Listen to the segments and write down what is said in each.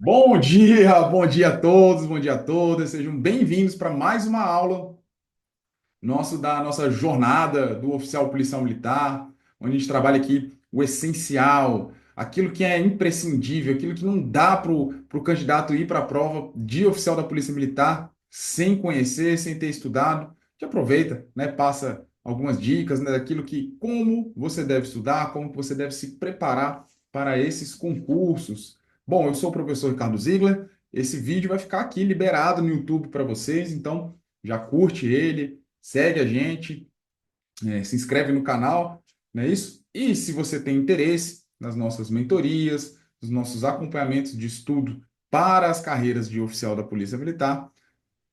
Bom dia a todos, bom dia a todas. Sejam bem-vindos para mais uma aula da nossa jornada do oficial policial militar, onde a gente trabalha aqui o essencial, aquilo que é imprescindível, aquilo que não dá para o candidato ir para a prova de oficial da Polícia Militar sem conhecer, sem ter estudado. A gente aproveita, né, passa algumas dicas, né, daquilo que como você deve estudar, como que você deve se preparar para esses concursos. Bom, eu sou o professor Ricardo Ziegler. Esse vídeo vai ficar aqui liberado no YouTube para vocês, então já curte ele, segue a gente, se inscreve no canal, não é isso? E se você tem interesse nas nossas mentorias, nos nossos acompanhamentos de estudo para as carreiras de oficial da Polícia Militar,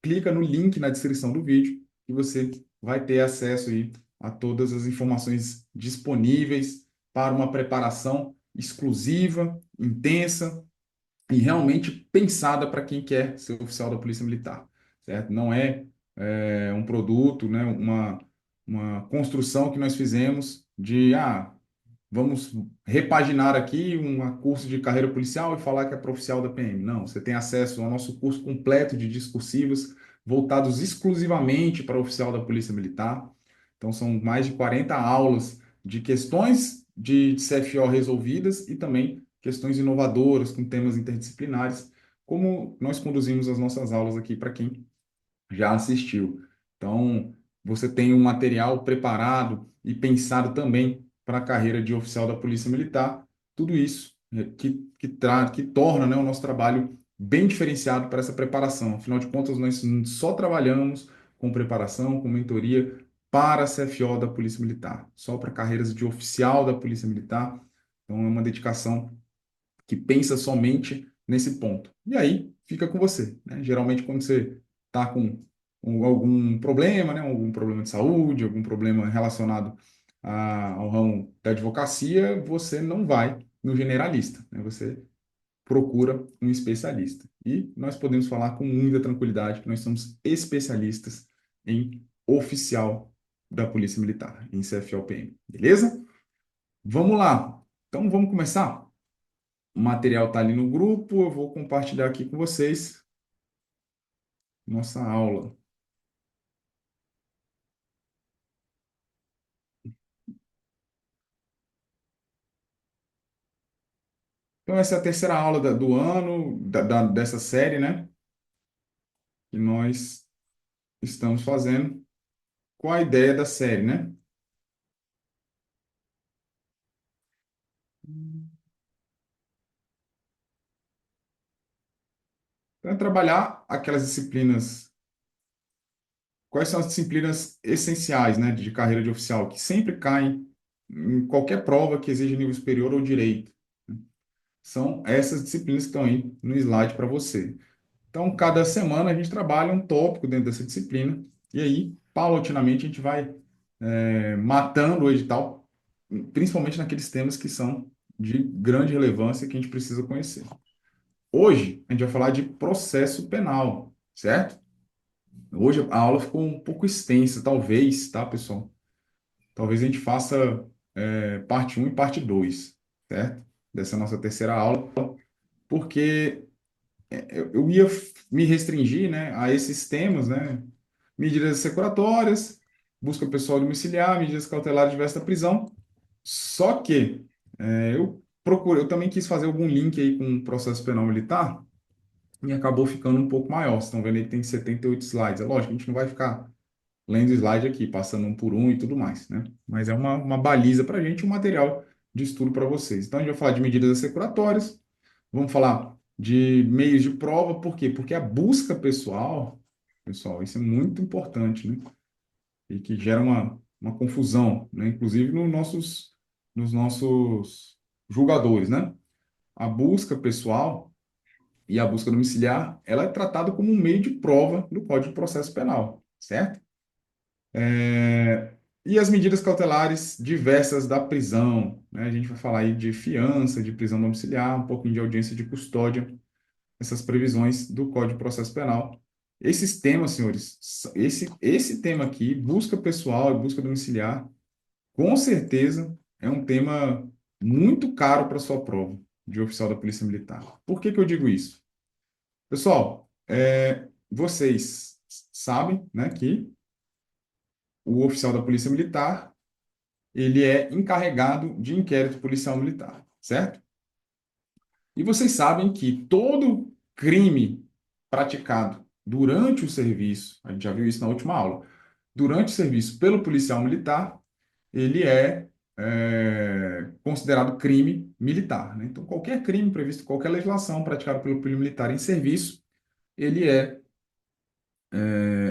clica no link na descrição do vídeo e você vai ter acesso aí a todas as informações disponíveis para uma preparação exclusiva, intensa e realmente pensada para quem quer ser oficial da Polícia Militar, certo? Não é, um produto, né, uma construção que nós fizemos de, vamos repaginar aqui um curso de carreira policial e falar que é para oficial da PM. Não, você tem acesso ao nosso curso completo de discursivos voltados exclusivamente para oficial da Polícia Militar. Então, são mais de 40 aulas de questões de CFO resolvidas e também questões inovadoras com temas interdisciplinares, como nós conduzimos as nossas aulas aqui para quem já assistiu. Então, você tem um material preparado e pensado também para a carreira de oficial da Polícia Militar. Tudo isso que torna, né, o nosso trabalho bem diferenciado para essa preparação. Afinal de contas, nós só trabalhamos com preparação, com mentoria para a CFO da Polícia Militar, só para carreiras de oficial da Polícia Militar. Então, é uma dedicação que pensa somente nesse ponto. E aí fica com você, né? Geralmente, quando você está com algum problema, né? Algum problema de saúde, algum problema relacionado ao ramo da advocacia, você não vai no generalista, né? Você procura um especialista. E nós podemos falar com muita tranquilidade que nós somos especialistas em oficial da Polícia Militar, em CFOPM, beleza? Vamos lá. Então, vamos começar? O material está ali no grupo, eu vou compartilhar aqui com vocês nossa aula. Então, essa é a terceira aula do ano, dessa série, né? Que nós estamos fazendo com a ideia da série, né? Então, é trabalhar aquelas disciplinas. Quais são as disciplinas essenciais, né, de carreira de oficial, que sempre caem em qualquer prova que exija nível superior ou direito? São essas disciplinas que estão aí no slide para você. Então, cada semana a gente trabalha um tópico dentro dessa disciplina, e aí, paulatinamente, a gente vai matando o edital, principalmente naqueles temas que são de grande relevância que a gente precisa conhecer. Hoje, a gente vai falar de processo penal, certo? Hoje a aula ficou um pouco extensa, talvez, tá, pessoal? Talvez a gente faça parte um e parte 2, certo? Dessa nossa terceira aula, porque eu ia me restringir, né, a esses temas, né, medidas securatórias, busca pessoal domiciliar, medidas cautelares diversas da prisão. Só que eu também quis fazer algum link aí com o processo penal militar e acabou ficando um pouco maior. Vocês estão vendo aí que tem 78 slides. É lógico, a gente não vai ficar lendo slide aqui, passando um por um e tudo mais, né? Mas é uma baliza para a gente, um material de estudo para vocês. Então, a gente vai falar de medidas securatórias, vamos falar de meios de prova, por quê? Porque a busca pessoal, pessoal, isso é muito importante, né? E que gera uma confusão, né? Inclusive nos nossos julgadores, né? A busca pessoal e a busca domiciliar, ela é tratada como um meio de prova do Código de Processo Penal, certo? E as medidas cautelares diversas da prisão, né? A gente vai falar aí de fiança, de prisão domiciliar, um pouquinho de audiência de custódia, essas previsões do Código de Processo Penal. Esses temas, senhores, esse tema aqui, busca pessoal e busca domiciliar, com certeza é um tema muito caro para sua prova de oficial da Polícia Militar. Por que que eu digo isso? Pessoal, vocês sabem, né, que o oficial da Polícia Militar, ele é encarregado de inquérito policial militar, certo? E vocês sabem que todo crime praticado durante o serviço, a gente já viu isso na última aula, durante o serviço pelo policial militar, ele é considerado crime militar, né? Então, qualquer crime previsto, qualquer legislação praticada pelo polícia militar em serviço, ele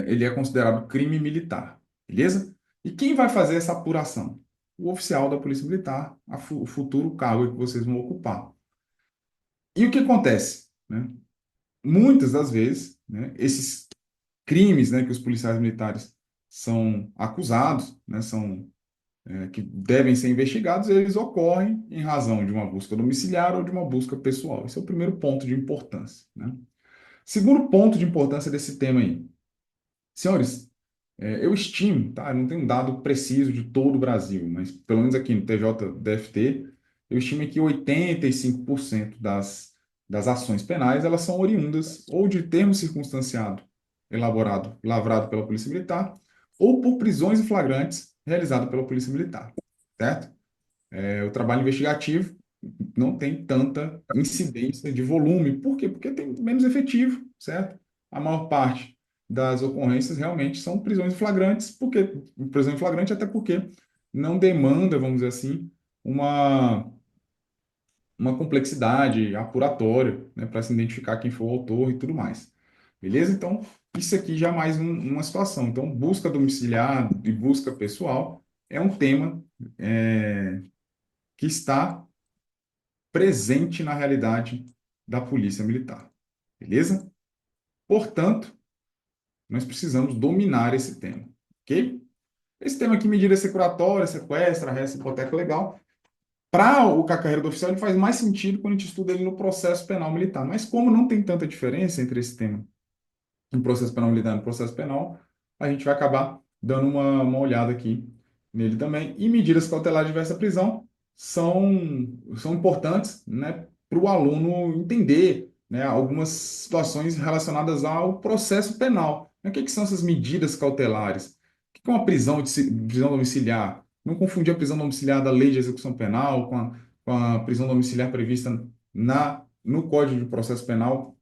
ele é considerado crime militar, beleza? E quem vai fazer essa apuração? O oficial da Polícia Militar, o futuro cargo que vocês vão ocupar. E o que acontece, né? Muitas das vezes, né, esses crimes, né, que os policiais militares são acusados, né, que devem ser investigados, eles ocorrem em razão de uma busca domiciliar ou de uma busca pessoal. Esse é o primeiro ponto de importância, né? Segundo ponto de importância desse tema aí. Senhores, eu estimo, tá? Eu não tenho um dado preciso de todo o Brasil, mas pelo menos aqui no TJDFT, eu estimo que 85% das ações penais, elas são oriundas ou de termo circunstanciado lavrado pela Polícia Militar, ou por prisões em flagrantes realizado pela Polícia Militar, certo? O trabalho investigativo não tem tanta incidência de volume. Por quê? Porque tem menos efetivo, certo? A maior parte das ocorrências realmente são prisões flagrantes, porque prisão em flagrante até porque não demanda, vamos dizer assim, uma, uma complexidade apuratória, né, para se identificar quem foi o autor e tudo mais. Beleza? Então, isso aqui já é mais uma situação. Então, busca domiciliar e busca pessoal é um tema que está presente na realidade da Polícia Militar. Beleza? Portanto, nós precisamos dominar esse tema, ok? Esse tema aqui, medida securatória, sequestro, arresto, hipoteca legal, para a carreira do oficial, ele faz mais sentido quando a gente estuda ele no processo penal militar. Mas como não tem tanta diferença entre esse tema no processo penal militar e no processo penal, a gente vai acabar dando uma olhada aqui nele também. E medidas cautelares de diversa prisão são importantes, né, para o aluno entender, né, algumas situações relacionadas ao processo penal. O que são essas medidas cautelares? O que é uma prisão domiciliar? Não confundir a prisão domiciliar da Lei de Execução Penal com a prisão domiciliar prevista no Código de Processo Penal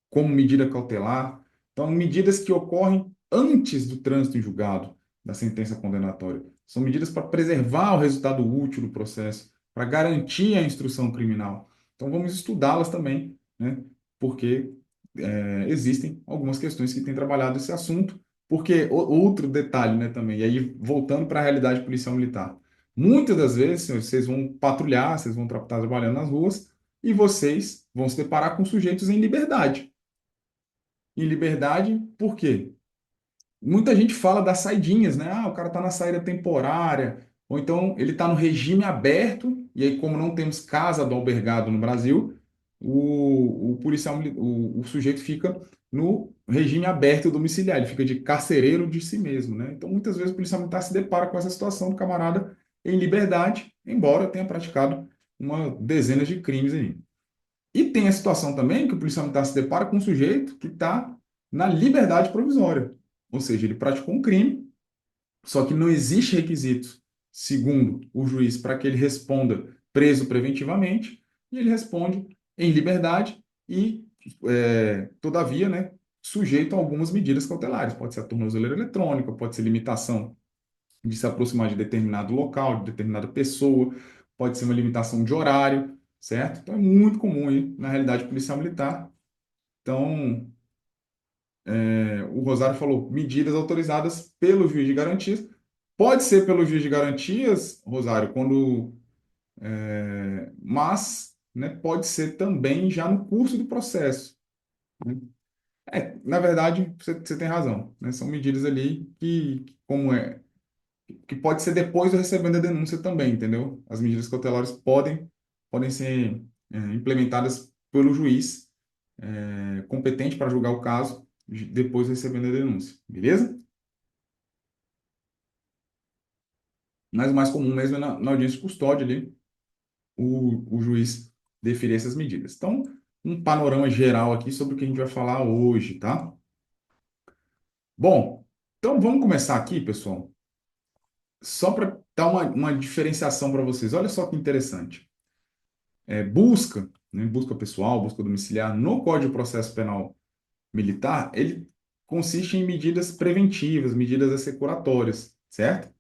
como medida cautelar. Então, medidas que ocorrem antes do trânsito em julgado da sentença condenatória. São medidas para preservar o resultado útil do processo, para garantir a instrução criminal. Então, vamos estudá-las também, né? Porque existem algumas questões que têm trabalhado esse assunto. Porque outro detalhe, né, também, e aí voltando para a realidade policial militar. Muitas das vezes, senhores, vocês vão patrulhar, vocês vão estar trabalhando nas ruas e vocês vão se deparar com sujeitos em liberdade. Em liberdade, por quê? Muita gente fala das saidinhas, né? Ah, o cara está na saída temporária, ou então ele está no regime aberto, e aí, como não temos casa do albergado no Brasil, o policial, o sujeito fica no regime aberto domiciliar, ele fica de carcereiro de si mesmo, né? Então, muitas vezes o policial militar se depara com essa situação do camarada em liberdade, embora tenha praticado uma dezena de crimes aí. E tem a situação também que o policial militar se depara com um sujeito que está na liberdade provisória. Ou seja, ele praticou um crime, só que não existe requisito, segundo o juiz, para que ele responda preso preventivamente, e ele responde em liberdade e, todavia, né, sujeito a algumas medidas cautelares. Pode ser a tornozeleira eletrônica, pode ser limitação de se aproximar de determinado local, de determinada pessoa, pode ser uma limitação de horário, certo? Então é muito comum aí na realidade policial militar. Então, o Rosário falou medidas autorizadas pelo juiz de garantias. Pode ser pelo juiz de garantias, Rosário, mas, né, pode ser também já no curso do processo, né? Na verdade, você tem razão, né? São medidas ali que pode ser depois do recebimento da denúncia também, entendeu? As medidas cautelares podem ser implementadas pelo juiz competente para julgar o caso depois do recebimento da denúncia, beleza? Mas o mais comum mesmo é na audiência de custódia ali, o juiz deferir essas medidas. Então, um panorama geral aqui sobre o que a gente vai falar hoje, tá? Bom, então vamos começar aqui, pessoal, só para dar uma diferenciação para vocês. Olha só que interessante. Busca, né, busca pessoal, busca domiciliar, no Código de Processo Penal Militar, ele consiste em medidas preventivas, medidas assecuratórias, certo?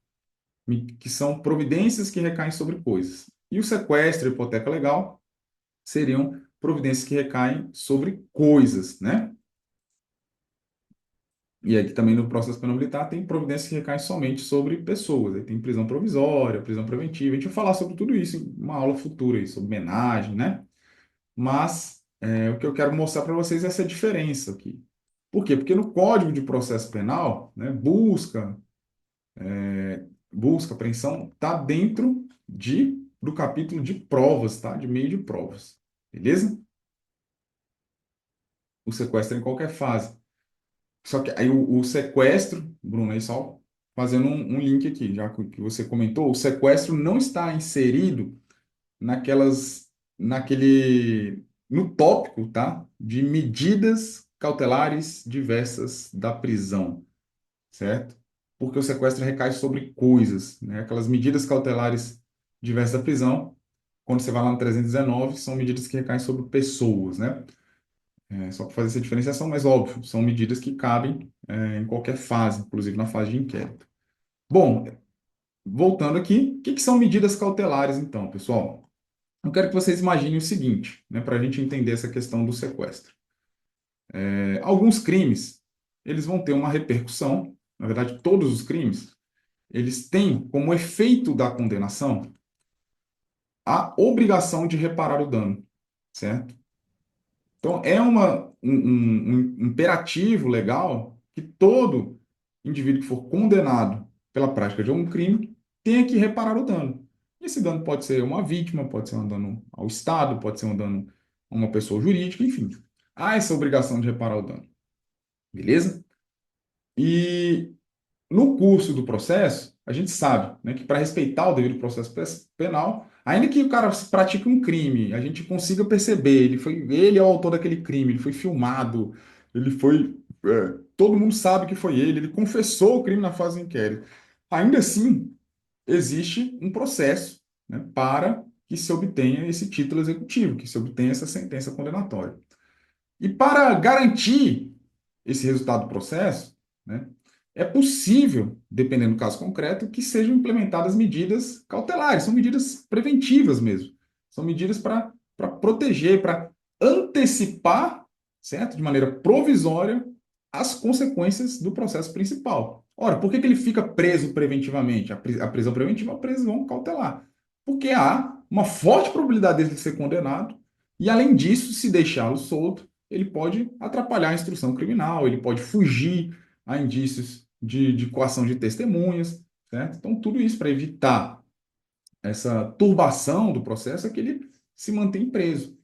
Que são providências que recaem sobre coisas. E o sequestro e hipoteca legal seriam providências que recaem sobre coisas, né? E aqui também no processo penal militar tem providências que recaem somente sobre pessoas. Aí tem prisão provisória, prisão preventiva. A gente vai falar sobre tudo isso em uma aula futura aí, sobre homenagem, né? Mas o que eu quero mostrar para vocês é essa diferença aqui. Por quê? Porque no Código de Processo Penal, né, busca, apreensão, está dentro do capítulo de provas, tá? De meio de provas. Beleza? O sequestro é em qualquer fase. Só que aí o sequestro, Bruno, aí só fazendo um link aqui, já que você comentou, o sequestro não está inserido no tópico, tá? De medidas cautelares diversas da prisão, certo? Porque o sequestro recai sobre coisas, né? Aquelas medidas cautelares diversas da prisão, quando você vai lá no 319, são medidas que recaem sobre pessoas, né? Só para fazer essa diferenciação, mas óbvio, são medidas que cabem em qualquer fase, inclusive na fase de inquérito. Bom, voltando aqui, o que que são medidas cautelares, então, pessoal? Eu quero que vocês imaginem o seguinte, né, para a gente entender essa questão do sequestro. Alguns crimes, eles vão ter uma repercussão, na verdade, todos os crimes, eles têm como efeito da condenação a obrigação de reparar o dano, certo? Então, é um imperativo legal que todo indivíduo que for condenado pela prática de algum crime tenha que reparar o dano. Esse dano pode ser uma vítima, pode ser um dano ao Estado, pode ser um dano a uma pessoa jurídica, enfim. Há essa obrigação de reparar o dano, beleza? E no curso do processo, a gente sabe, né, que para respeitar o devido processo penal, ainda que o cara pratique um crime, a gente consiga perceber, ele é o autor daquele crime, ele foi filmado, todo mundo sabe que foi ele confessou o crime na fase do inquérito. Ainda assim, existe um processo, né, para que se obtenha esse título executivo, que se obtenha essa sentença condenatória. E para garantir esse resultado do processo, né, é possível, dependendo do caso concreto, que sejam implementadas medidas cautelares, são medidas preventivas mesmo. São medidas para proteger, para antecipar, certo? De maneira provisória, as consequências do processo principal. Ora, por que ele fica preso preventivamente? A prisão preventiva é a prisão cautelar. Porque há uma forte probabilidade dele ser condenado, e além disso, se deixá-lo solto, ele pode atrapalhar a instrução criminal, ele pode fugir a indícios de coação de testemunhas, certo? Então, tudo isso para evitar essa turbação do processo é que ele se mantém preso.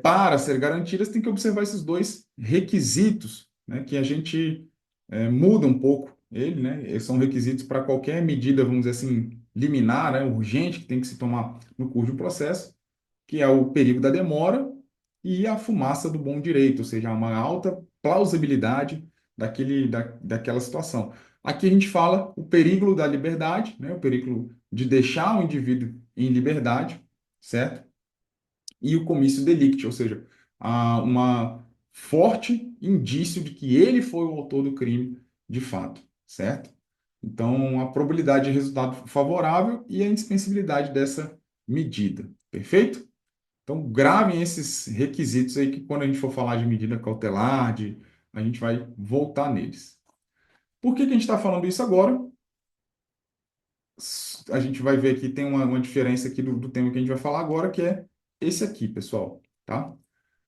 Para ser garantidas, tem que observar esses dois requisitos, né, que a gente muda um pouco ele, né? Eles são requisitos para qualquer medida, vamos dizer assim, liminar, né, urgente, que tem que se tomar no curso do processo, que é o perigo da demora e a fumaça do bom direito, ou seja, uma alta plausibilidade daquela situação. Aqui a gente fala o perigo da liberdade, né, o perigo de deixar o indivíduo em liberdade, certo? E o comício delicti, ou seja, uma forte indício de que ele foi o autor do crime de fato, certo? Então, a probabilidade de resultado favorável e a indispensabilidade dessa medida, perfeito? Então, gravem esses requisitos aí que quando a gente for falar de medida cautelar, a gente vai voltar neles. Por que que a gente está falando isso agora? A gente vai ver aqui, tem uma diferença aqui do tema que a gente vai falar agora, que é esse aqui, pessoal, tá?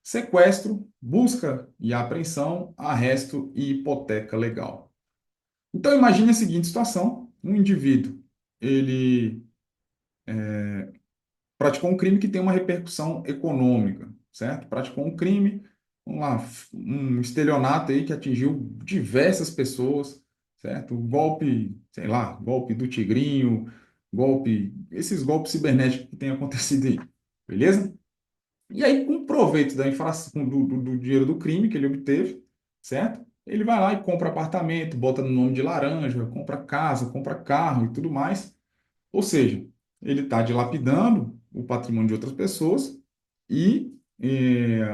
Sequestro, busca e apreensão, arresto e hipoteca legal. Então, imagine a seguinte situação: um indivíduo, ele praticou um crime que tem uma repercussão econômica, certo? Praticou um crime, vamos lá, um estelionato aí que atingiu diversas pessoas, certo? Golpe, sei lá, golpe do Tigrinho, esses golpes cibernéticos que têm acontecido aí, beleza? E aí, com proveito da infração, do dinheiro do crime que ele obteve, certo? Ele vai lá e compra apartamento, bota no nome de laranja, compra casa, compra carro e tudo mais. Ou seja, ele está dilapidando o patrimônio de outras pessoas e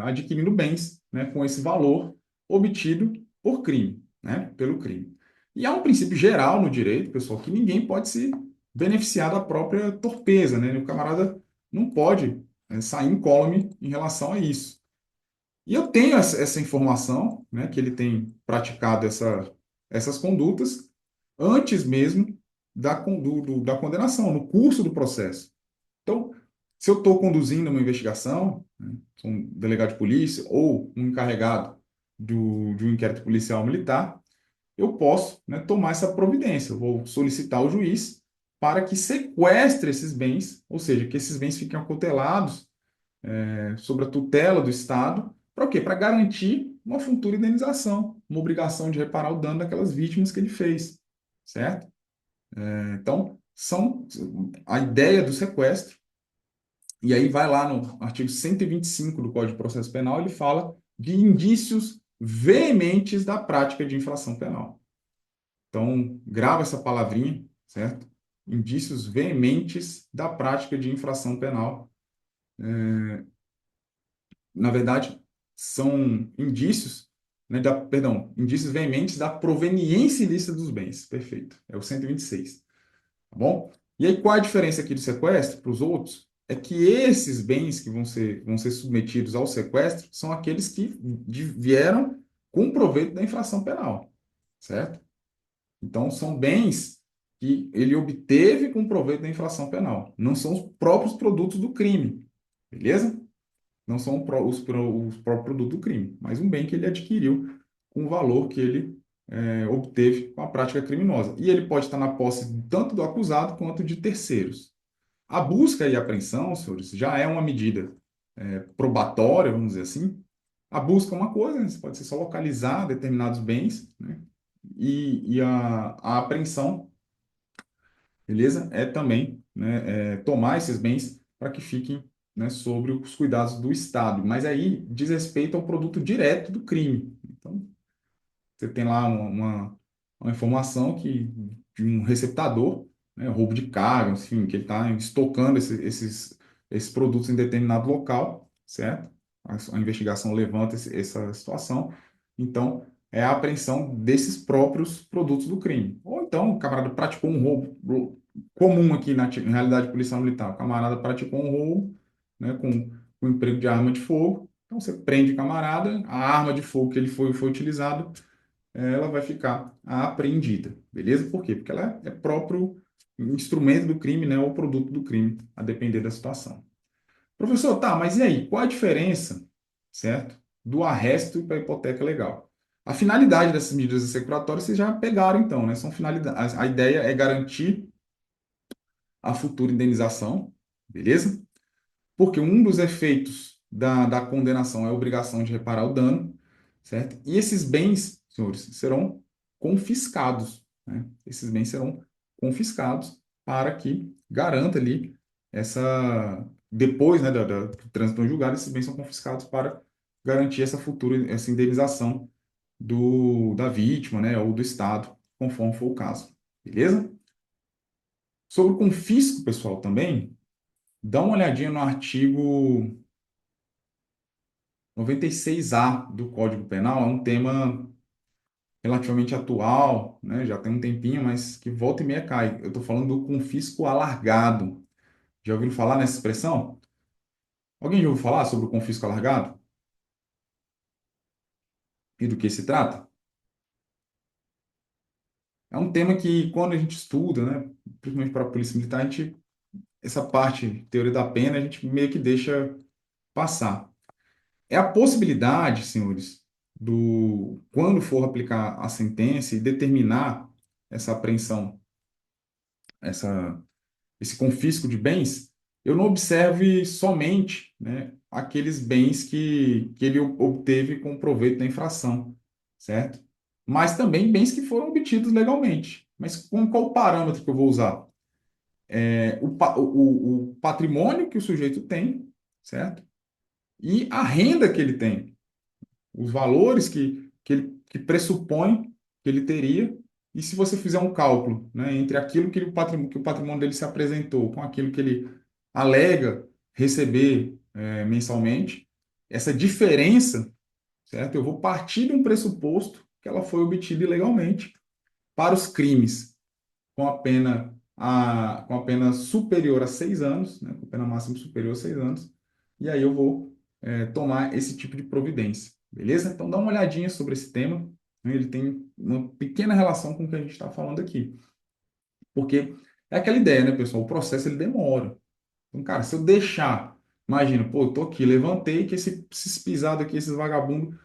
adquirindo bens, né, com esse valor obtido por crime, né, pelo crime. E há um princípio geral no direito, pessoal, que ninguém pode se beneficiar da própria torpeza, né? O camarada não pode sair incólume em relação a isso. E eu tenho essa informação, né, que ele tem praticado essas condutas antes mesmo da condenação, no curso do processo. Então, se eu estou conduzindo uma investigação, né, sou um delegado de polícia ou um encarregado de um inquérito policial militar, eu posso, né, tomar essa providência. Eu vou solicitar ao juiz para que sequestre esses bens, ou seja, que esses bens fiquem acutelados sobre a tutela do Estado. Para o quê? Para garantir uma futura indenização, uma obrigação de reparar o dano daquelas vítimas que ele fez, certo? Então, são a ideia do sequestro, e aí vai lá no artigo 125 do Código de Processo Penal, ele fala de indícios veementes da prática de infração penal. Então, grava essa palavrinha, certo? Indícios veementes da prática de infração penal. Na verdade, são indícios, né, indícios veementes da proveniência ilícita dos bens. Perfeito. É o 126. Tá bom? E aí, qual a diferença aqui do sequestro para os outros? É que esses bens que vão ser submetidos ao sequestro são aqueles que vieram com proveito da infração penal, certo? Então, são bens que ele obteve com proveito da infração penal, não são os próprios produtos do crime, beleza? Não são os próprios produtos do crime, mas um bem que ele adquiriu com o valor que ele obteve com a prática criminosa. E ele pode estar na posse tanto do acusado quanto de terceiros. A busca e a apreensão, senhores, já é uma medida probatória, vamos dizer assim. A busca é uma coisa, né? Você pode ser só localizar determinados bens, né? E a apreensão, beleza? É também, né, tomar esses bens para que fiquem, né, sobre os cuidados do Estado. Mas aí diz respeito ao produto direto do crime. Então, você tem lá uma informação de um receptador, né, roubo de carga, enfim, que ele está estocando esses produtos em determinado local, certo? A investigação levanta essa situação. Então, é a apreensão desses próprios produtos do crime. Ou então, o camarada praticou um roubo comum aqui na realidade policial militar. O camarada praticou um roubo, né, com emprego de arma de fogo. Então, você prende o camarada, a arma de fogo que ele foi utilizado, ela vai ficar apreendida, beleza? Por quê? Porque ela é próprio instrumento do crime, né, ou produto do crime, a depender da situação. Professor, tá, mas e aí? Qual a diferença, certo, do arresto para a hipoteca legal? A finalidade dessas medidas execuratórias vocês já pegaram, então, né? São finalidades. A ideia é garantir a futura indenização, beleza? Porque um dos efeitos da condenação é a obrigação de reparar o dano, certo? E esses bens, senhores, serão confiscados, né? Esses bens serão confiscados para que garanta ali depois, né, do trânsito no julgado, esses bens são confiscados para garantir essa indenização da vítima, né, ou do Estado, conforme for o caso. Beleza? Sobre o confisco, pessoal, também, dá uma olhadinha no artigo 96A do Código Penal. É um tema relativamente atual, né? Já tem um tempinho, mas que volta e meia cai. Eu estou falando do confisco alargado. Já ouviram falar nessa expressão? Alguém já ouviu falar sobre o confisco alargado? E do que se trata? É um tema que, quando a gente estuda, né, principalmente para a Polícia Militar, essa parte, teoria da pena, a gente meio que deixa passar. É a possibilidade, senhores, quando for aplicar a sentença e determinar essa apreensão, essa, esse confisco de bens, eu não observe somente, né, aqueles bens que ele obteve com proveito da infração, certo? Mas também bens que foram obtidos legalmente. Mas com qual parâmetro que eu vou usar? O patrimônio que o sujeito tem, certo? e a renda que ele tem, os valores que pressupõe que ele teria, e se você fizer um cálculo, né, entre aquilo que o patrimônio dele se apresentou com aquilo que ele alega receber mensalmente, essa diferença, certo? Eu vou partir de um pressuposto que ela foi obtida ilegalmente para os crimes com a pena superior a 6 anos, né, com pena máxima superior a 6 anos, e aí eu vou tomar esse tipo de providência, beleza? Então dá uma olhadinha sobre esse tema, né? Ele tem uma pequena relação com o que a gente está falando aqui, porque é aquela ideia, né, pessoal? O processo ele demora. Então, cara, se eu deixar, imagina, pô, eu tô aqui, levantei que esses pisados aqui, esses vagabundos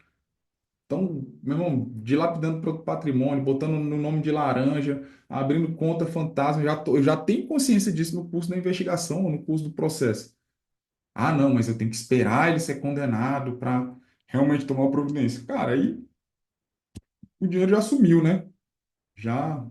estão, meu irmão, dilapidando patrimônio, botando no nome de laranja, abrindo conta fantasma. Eu já tenho consciência disso no curso da investigação, no curso do processo. Ah, não, mas eu tenho que esperar ele ser condenado para realmente tomar uma providência. Cara, aí o dinheiro já sumiu, né? Já,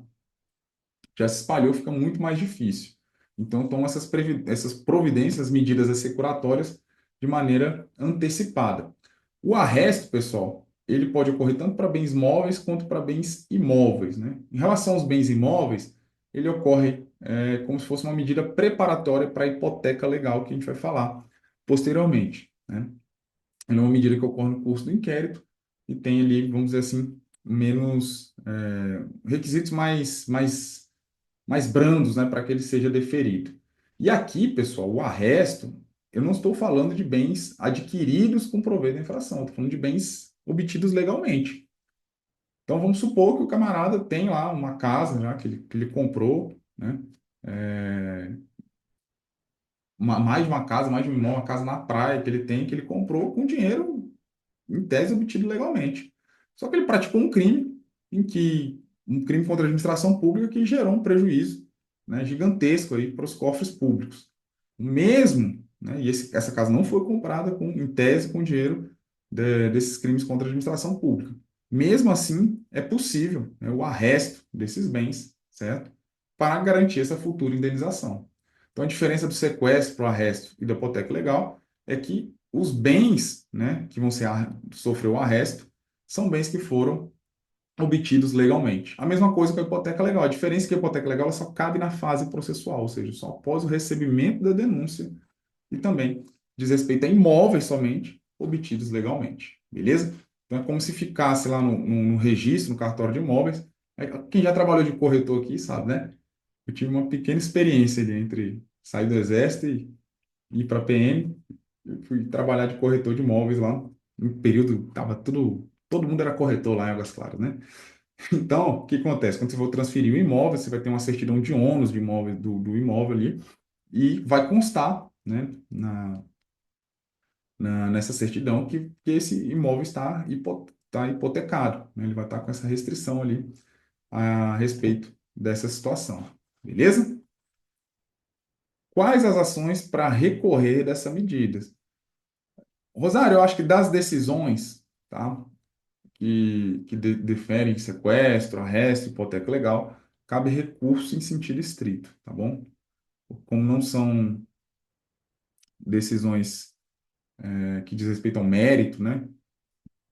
já se espalhou, fica muito mais difícil. Então, toma essas providências, medidas assecuratórias de maneira antecipada. O arresto, pessoal, ele pode ocorrer tanto para bens móveis quanto para bens imóveis, né? Em relação aos bens imóveis, ele ocorre como se fosse uma medida preparatória para a hipoteca legal que a gente vai falar posteriormente, né? Ele é uma medida que ocorre no curso do inquérito e tem ali, vamos dizer assim, menos requisitos mais brandos, né, para que ele seja deferido. E aqui, pessoal, o arresto, eu não estou falando de bens adquiridos com proveito da infração, estou falando de bens obtidos legalmente. Então, vamos supor que o camarada tem lá uma casa já que ele comprou, né, é, mais de uma casa, mais de um imóvel, uma casa na praia que ele tem, que ele comprou com dinheiro, em tese, obtido legalmente. Só que ele praticou um crime contra a administração pública que gerou um prejuízo, né, gigantesco aí para os cofres públicos. Mesmo, né, e essa casa não foi comprada em tese com dinheiro desses crimes contra a administração pública. Mesmo assim, é possível, né, o arresto desses bens, certo? Para garantir essa futura indenização. Então, a diferença do sequestro para o arresto e da hipoteca legal é que os bens, né, que vão sofrer o arresto são bens que foram obtidos legalmente. A mesma coisa com a hipoteca legal. A diferença é que a hipoteca legal ela só cabe na fase processual, ou seja, só após o recebimento da denúncia e também diz respeito a imóveis somente obtidos legalmente. Beleza? Então é como se ficasse lá no registro, no cartório de imóveis. Quem já trabalhou de corretor aqui sabe, né? Eu tive uma pequena experiência ali entre sair do exército e ir para a PM. Eu fui trabalhar de corretor de imóveis lá. No período, tava todo mundo era corretor lá em Águas Claras, né? Então, o que acontece? Quando você for transferir o imóvel, você vai ter uma certidão de ônus de imóvel, do imóvel ali, e vai constar, né, nessa certidão que esse imóvel está hipotecado, né? Ele vai estar com essa restrição ali a respeito dessa situação. Beleza? Quais as ações para recorrer dessa medida? Rosário, eu acho que das decisões, tá, que deferem sequestro, arresto, hipoteca legal, cabe recurso em sentido estrito, tá bom? Como não são decisões que diz respeito ao mérito, né?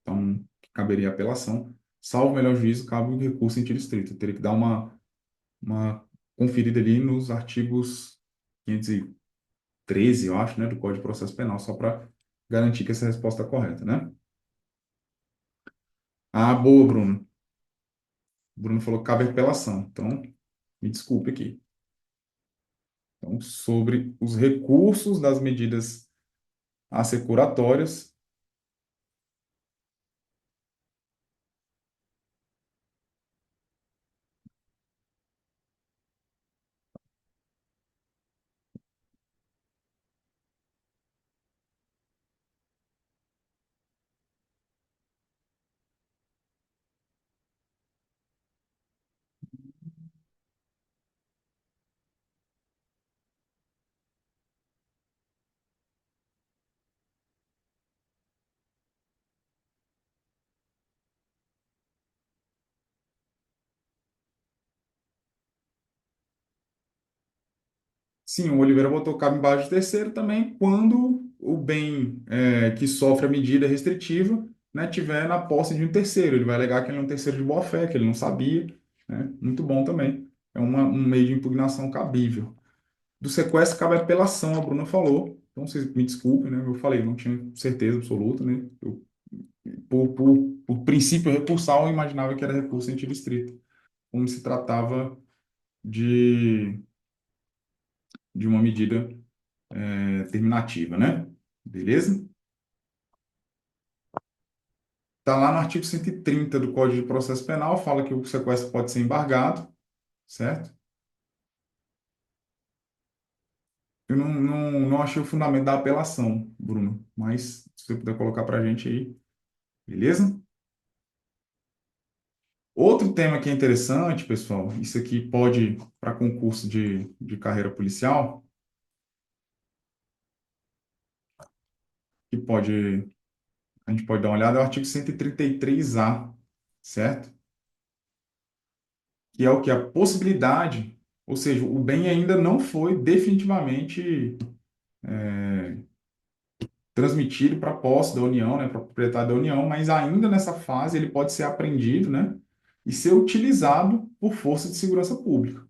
Então, caberia apelação. Salvo o melhor juízo, cabe o recurso em sentido estrito. Eu teria que dar uma conferida ali nos artigos 513, eu acho, né, do Código de Processo Penal, só para garantir que essa resposta é correta, né? Ah, boa, Bruno. O Bruno falou que cabe apelação. Então, me desculpe aqui. Então, sobre os recursos das medidas assecuratórias, Sim, o Oliveira botou cabo embaixo de terceiro também quando o bem que sofre a medida restritiva, né, tiver na posse de um terceiro. Ele vai alegar que ele é um terceiro de boa-fé, que ele não sabia, né? Muito bom também. É um meio de impugnação cabível. Do sequestro cabe apelação, a Bruna falou. Então, vocês me desculpem, né? Eu falei, não tinha certeza absoluta, né? Por princípio recursal, eu imaginava que era recurso em sentido estrito, como se tratava de, de uma medida terminativa, né? Beleza? Tá lá no artigo 130 do Código de Processo Penal, fala que o sequestro pode ser embargado, certo? Eu não achei o fundamento da apelação, Bruno, mas se você puder colocar para a gente aí, beleza? Outro tema que é interessante, pessoal, isso aqui pode para concurso de carreira policial, que pode, a gente pode dar uma olhada, é o artigo 133A, certo? Que é o que? A possibilidade, ou seja, o bem ainda não foi definitivamente transmitido para a posse da União, né, para a propriedade da União, mas ainda nessa fase ele pode ser apreendido, né, e ser utilizado por força de segurança pública,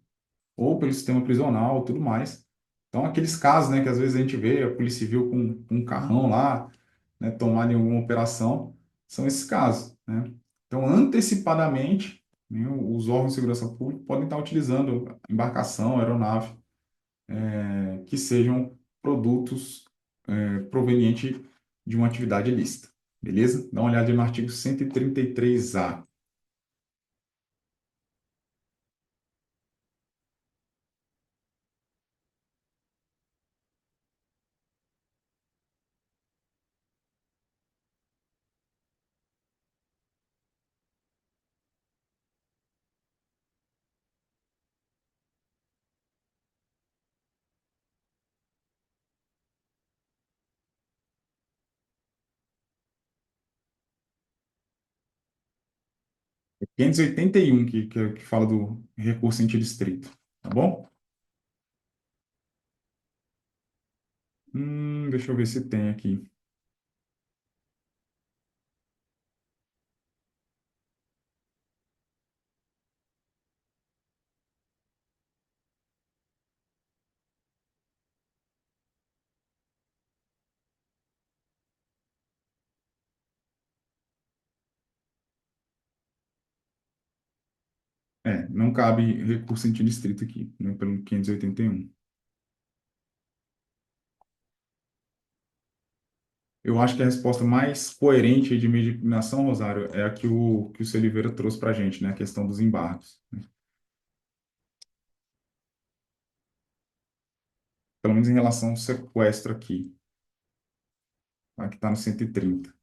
ou pelo sistema prisional, tudo mais. Então, aqueles casos, né, que às vezes a gente vê a Polícia Civil com um carrão lá, né, tomado em alguma operação, são esses casos, né? Então, antecipadamente, né, os órgãos de segurança pública podem estar utilizando embarcação, aeronave, que sejam produtos provenientes de uma atividade ilícita. Beleza? Dá uma olhada no artigo 133A. 581 que fala do recurso em sentido estrito. Tá bom? Deixa eu ver se tem aqui. Não cabe recurso em sentido estrito aqui, né, pelo 581. Eu acho que a resposta mais coerente de meio de impugnação, Rosário, é a que o seu Oliveira trouxe para a gente, né? A questão dos embargos. Pelo menos em relação ao sequestro aqui, tá? Que está no 130.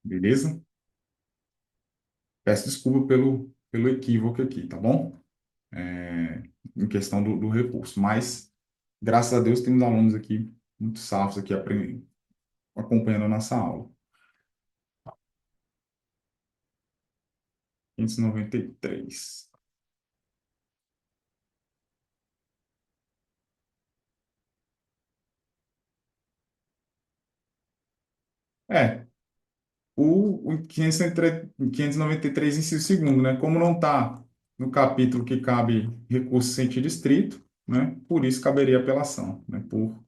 Beleza? Peço desculpa pelo equívoco aqui, tá bom? Em questão do recurso. Mas, graças a Deus, temos alunos aqui muito safos aqui acompanhando a nossa aula. 593. É, o 593, inciso segundo, né? Como não está no capítulo que cabe recurso em sentido estrito, né? Por isso caberia apelação, né? Por,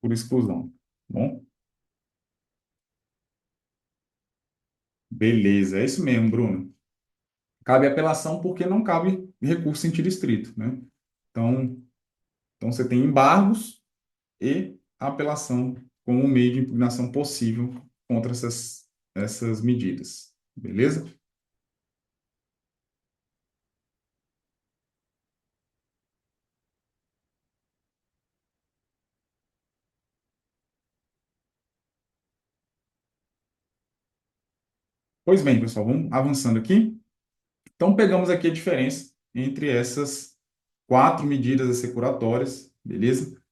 por exclusão. Tá bom, beleza, é isso mesmo, Bruno. Cabe apelação porque não cabe recurso em sentido estrito, né? Então, então você tem embargos e a apelação como um meio de impugnação possível contra essas medidas. Beleza? Pois bem, pessoal, vamos avançando aqui. Então, pegamos aqui a diferença entre essas quatro medidas assecuratórias, beleza?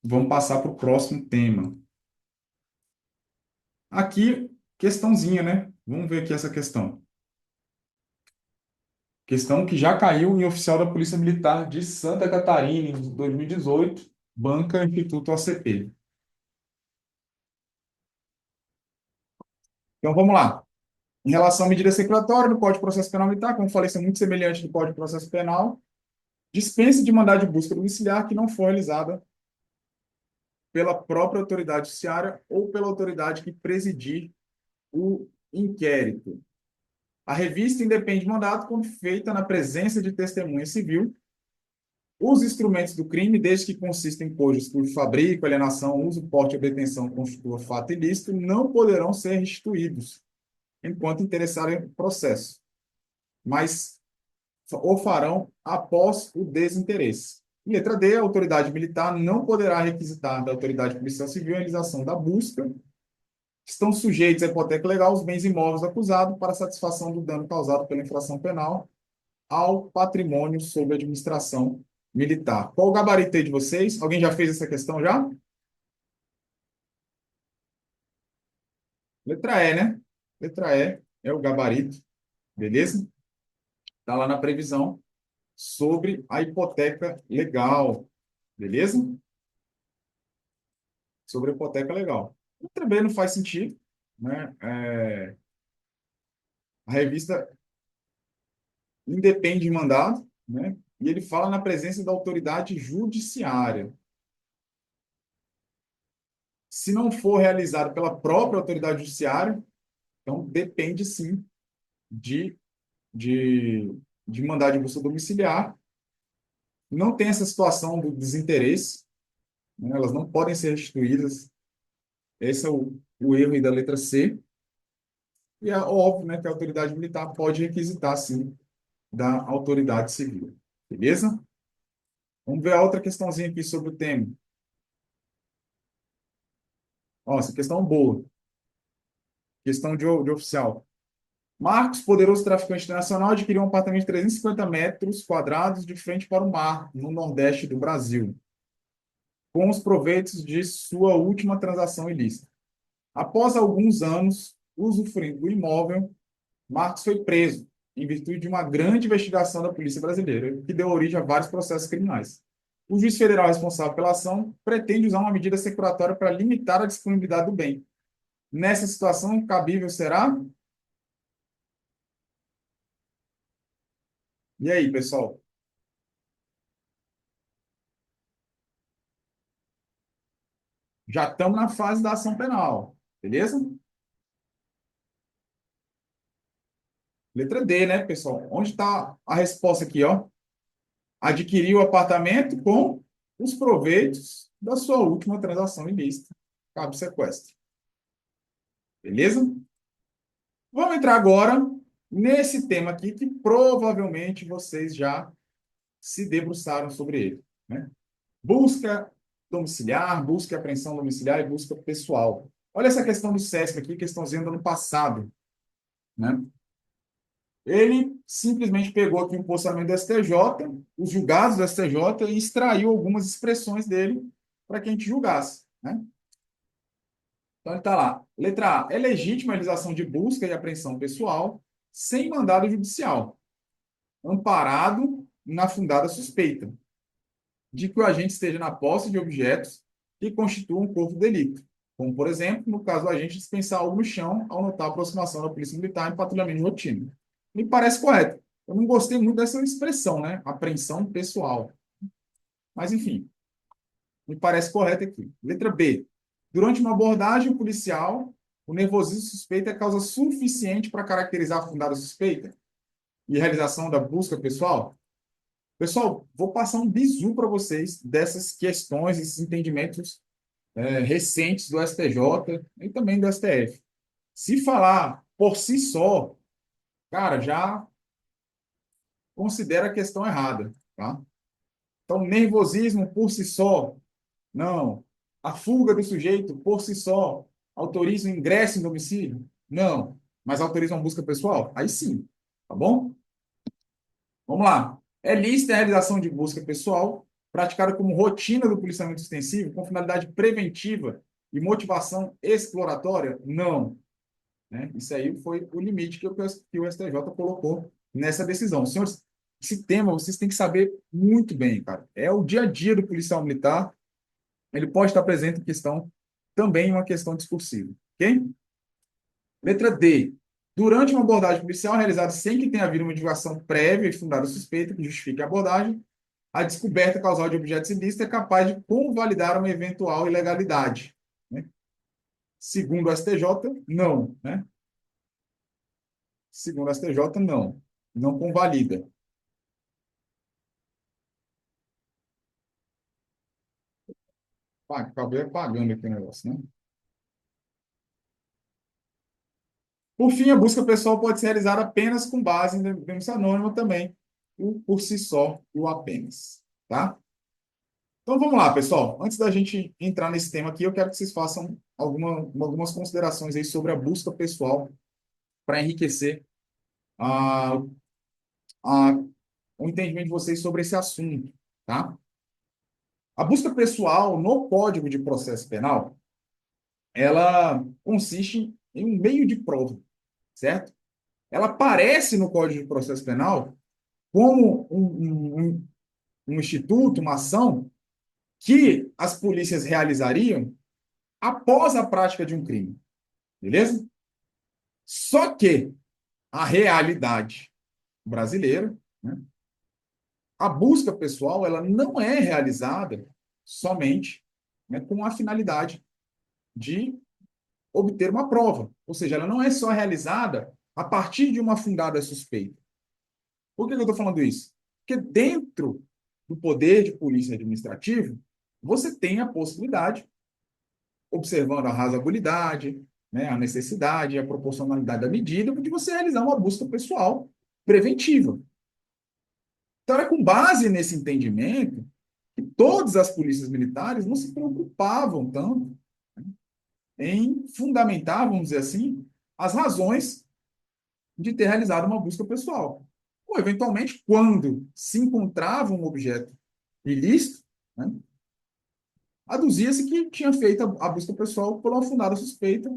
Vamos passar para o próximo tema. Aqui, questãozinha, né? Vamos ver aqui essa questão. Questão que já caiu em oficial da Polícia Militar de Santa Catarina em 2018, banca Instituto ACP. Então, vamos lá. Em relação à medida seculatória do Código de Processo Penal Militar, como falei, isso é muito semelhante do Código de Processo Penal, dispensa de mandado de busca domiciliar que não for realizada pela própria autoridade judiciária ou pela autoridade que presidir o inquérito. A revista independe de mandato quando feita na presença de testemunha civil. Os instrumentos do crime, desde que consistem em cujos por fabrico, alienação, uso, porte ou detenção constitua fato ilícito, não poderão ser restituídos enquanto interessarem no processo, mas o farão após o desinteresse. Letra D, a autoridade militar não poderá requisitar da autoridade policial civil a realização da busca. Estão sujeitos à hipoteca legal os bens imóveis acusados para satisfação do dano causado pela infração penal ao patrimônio sob administração militar. Qual o gabarito aí de vocês? Alguém já fez essa questão já? Letra E, né? Letra E é o gabarito, beleza? Está lá na previsão sobre a hipoteca legal, beleza? Sobre a hipoteca legal. Letra B não faz sentido, né? A revista independe de mandado, né? E ele fala na presença da autoridade judiciária. Se não for realizado pela própria autoridade judiciária, então depende sim de, de, de mandado de busca domiciliar. Não tem essa situação do desinteresse, né? Elas não podem ser restituídas. Esse é o erro aí da letra C. E é óbvio, né, que a autoridade militar pode requisitar, sim, da autoridade civil. Beleza? Vamos ver a outra questãozinha aqui sobre o tema. Ó, essa questão é boa. Questão de oficial. Marcos, poderoso traficante internacional, adquiriu um apartamento de 350 metros quadrados de frente para o mar, no Nordeste do Brasil, com os proveitos de sua última transação ilícita. Após alguns anos usufruindo do imóvel, Marcos foi preso em virtude de uma grande investigação da Polícia Brasileira, que deu origem a vários processos criminais. O juiz federal responsável pela ação pretende usar uma medida securatória para limitar a disponibilidade do bem. Nessa situação, cabível será? E aí, pessoal? Já estamos na fase da ação penal, beleza? Letra D, né, pessoal? Onde está a resposta aqui, ó? Adquiriu o apartamento com os proveitos da sua última transação ilícita. Cabe sequestro. Beleza? Vamos entrar agora nesse tema aqui que provavelmente vocês já se debruçaram sobre ele, né? Busca domiciliar, busca e apreensão domiciliar e busca pessoal. Olha essa questão do SESP aqui, questãozinha do ano passado, né? Ele simplesmente pegou aqui um posicionamento do STJ, os julgados do STJ, e extraiu algumas expressões dele para que a gente julgasse, né? Então, ele está lá. Letra A. É legítima a realização de busca e apreensão pessoal sem mandado judicial, amparado na fundada suspeita de que o agente esteja na posse de objetos que constituam um corpo de delito, como, por exemplo, no caso do agente dispensar algo no chão ao notar a aproximação da Polícia Militar em patrulhamento de rotina. Me parece correto. Eu não gostei muito dessa expressão, né? Apreensão pessoal. Mas, enfim, me parece correto aqui. Letra B. Durante uma abordagem policial, o nervosismo suspeito é causa suficiente para caracterizar a fundada suspeita e realização da busca pessoal? Pessoal, vou passar um bizu para vocês dessas questões, esses entendimentos recentes do STJ e também do STF. Se falar por si só, cara, já considera a questão errada, tá? Então, nervosismo por si só, não. A fuga do sujeito por si só autoriza o ingresso em domicílio? Não. Mas autoriza uma busca pessoal? Aí sim, tá bom? Vamos lá. É lícita a realização de busca pessoal, praticada como rotina do policiamento extensivo, com finalidade preventiva e motivação exploratória? Não. Né? Isso aí foi o limite que o STJ colocou nessa decisão. Senhores, esse tema vocês têm que saber muito bem, cara. É o dia a dia do policial militar. Ele pode estar presente em questão, também uma questão discursiva. Ok? Letra D. Durante uma abordagem policial realizada sem que tenha havido uma divulgação prévia e fundada suspeita que justifique a abordagem, a descoberta causal de objetos ilícitos é capaz de convalidar uma eventual ilegalidade. Né? Segundo o STJ, não. Né? Segundo o STJ, não. Não convalida. Acabei apagando aqui o negócio, né? Por fim, a busca pessoal pode ser realizada apenas com base em denúncia anônima também, o por si só, o apenas. Tá? Então vamos lá, pessoal. Antes da gente entrar nesse tema aqui, eu quero que vocês façam algumas considerações aí sobre a busca pessoal para enriquecer a, a, o entendimento de vocês sobre esse assunto, tá? A busca pessoal no Código de Processo Penal, ela consiste em um meio de prova, certo? Ela aparece no Código de Processo Penal como um instituto, uma ação que as polícias realizariam após a prática de um crime, beleza? Só que a realidade brasileira, né, a busca pessoal, ela não é realizada somente, né, com a finalidade de obter uma prova. Ou seja, ela não é só realizada a partir de uma fundada suspeita. Por que eu estou falando isso? Porque dentro do poder de polícia administrativo, você tem a possibilidade, observando a razoabilidade, né, a necessidade e a proporcionalidade da medida, de você realizar uma busca pessoal preventiva. Então, é com base nesse entendimento que todas as polícias militares não se preocupavam tanto em fundamentar, vamos dizer assim, as razões de ter realizado uma busca pessoal. Ou, eventualmente, quando se encontrava um objeto ilícito, né, aduzia-se que tinha feito a busca pessoal por uma fundada suspeita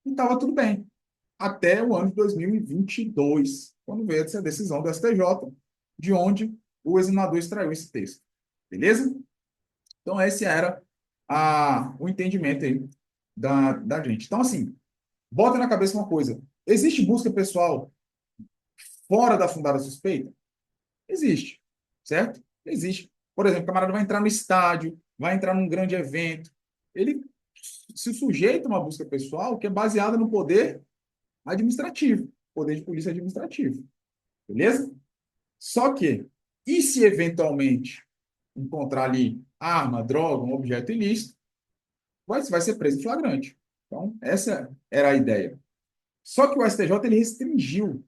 e estava tudo bem. Até o ano de 2022, quando veio essa decisão do STJ, de onde o examinador extraiu esse texto. Beleza? Então, esse era o entendimento aí da gente. Então, assim, bota na cabeça uma coisa. Existe busca pessoal fora da fundada suspeita? Existe, certo? Existe. Por exemplo, o camarada vai entrar no estádio, vai entrar num grande evento. Ele se sujeita a uma busca pessoal que é baseada no poder administrativo, poder de polícia administrativo. Beleza? Só que, e se eventualmente encontrar ali arma, droga, um objeto ilícito, vai ser preso em flagrante. Então, essa era a ideia. Só que o STJ ele restringiu,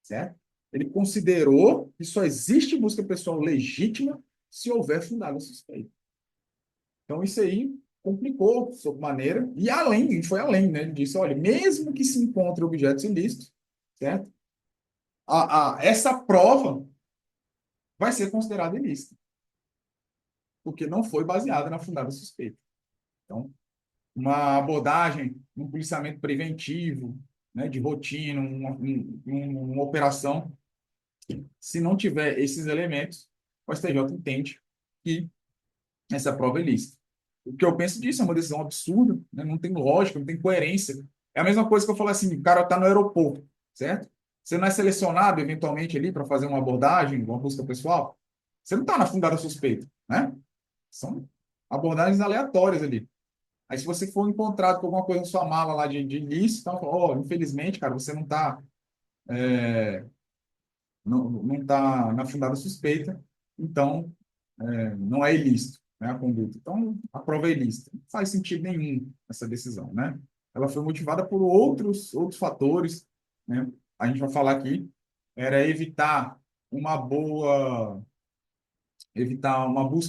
certo? Ele considerou que só existe busca pessoal legítima se houver fundada suspeita. Então, isso aí complicou, sob maneira, e além, e foi além, né? Ele disse, olha, mesmo que se encontre objetos ilícitos, certo? Essa prova vai ser considerada ilícita, porque não foi baseada na fundada suspeita. Então, uma abordagem, um policiamento preventivo, né, de rotina, uma operação, se não tiver esses elementos, o STJ entende que essa prova é ilícita. O que eu penso disso é uma decisão absurda, né? Não tem lógica, não tem coerência. É a mesma coisa que eu falar assim, o cara está no aeroporto, certo? Você não é selecionado eventualmente ali para fazer uma abordagem, uma busca pessoal, você não está na fundada suspeita, né? São abordagens aleatórias ali. Aí, se você for encontrado com alguma coisa na sua mala lá de ilícito, então, oh, infelizmente, cara, você não tá na fundada suspeita, então não é ilícito, né, a conduta. Então, a prova é ilícita. Não faz sentido nenhum essa decisão, né? Ela foi motivada por outros fatores, né? A gente vai falar aqui, era evitar uma busca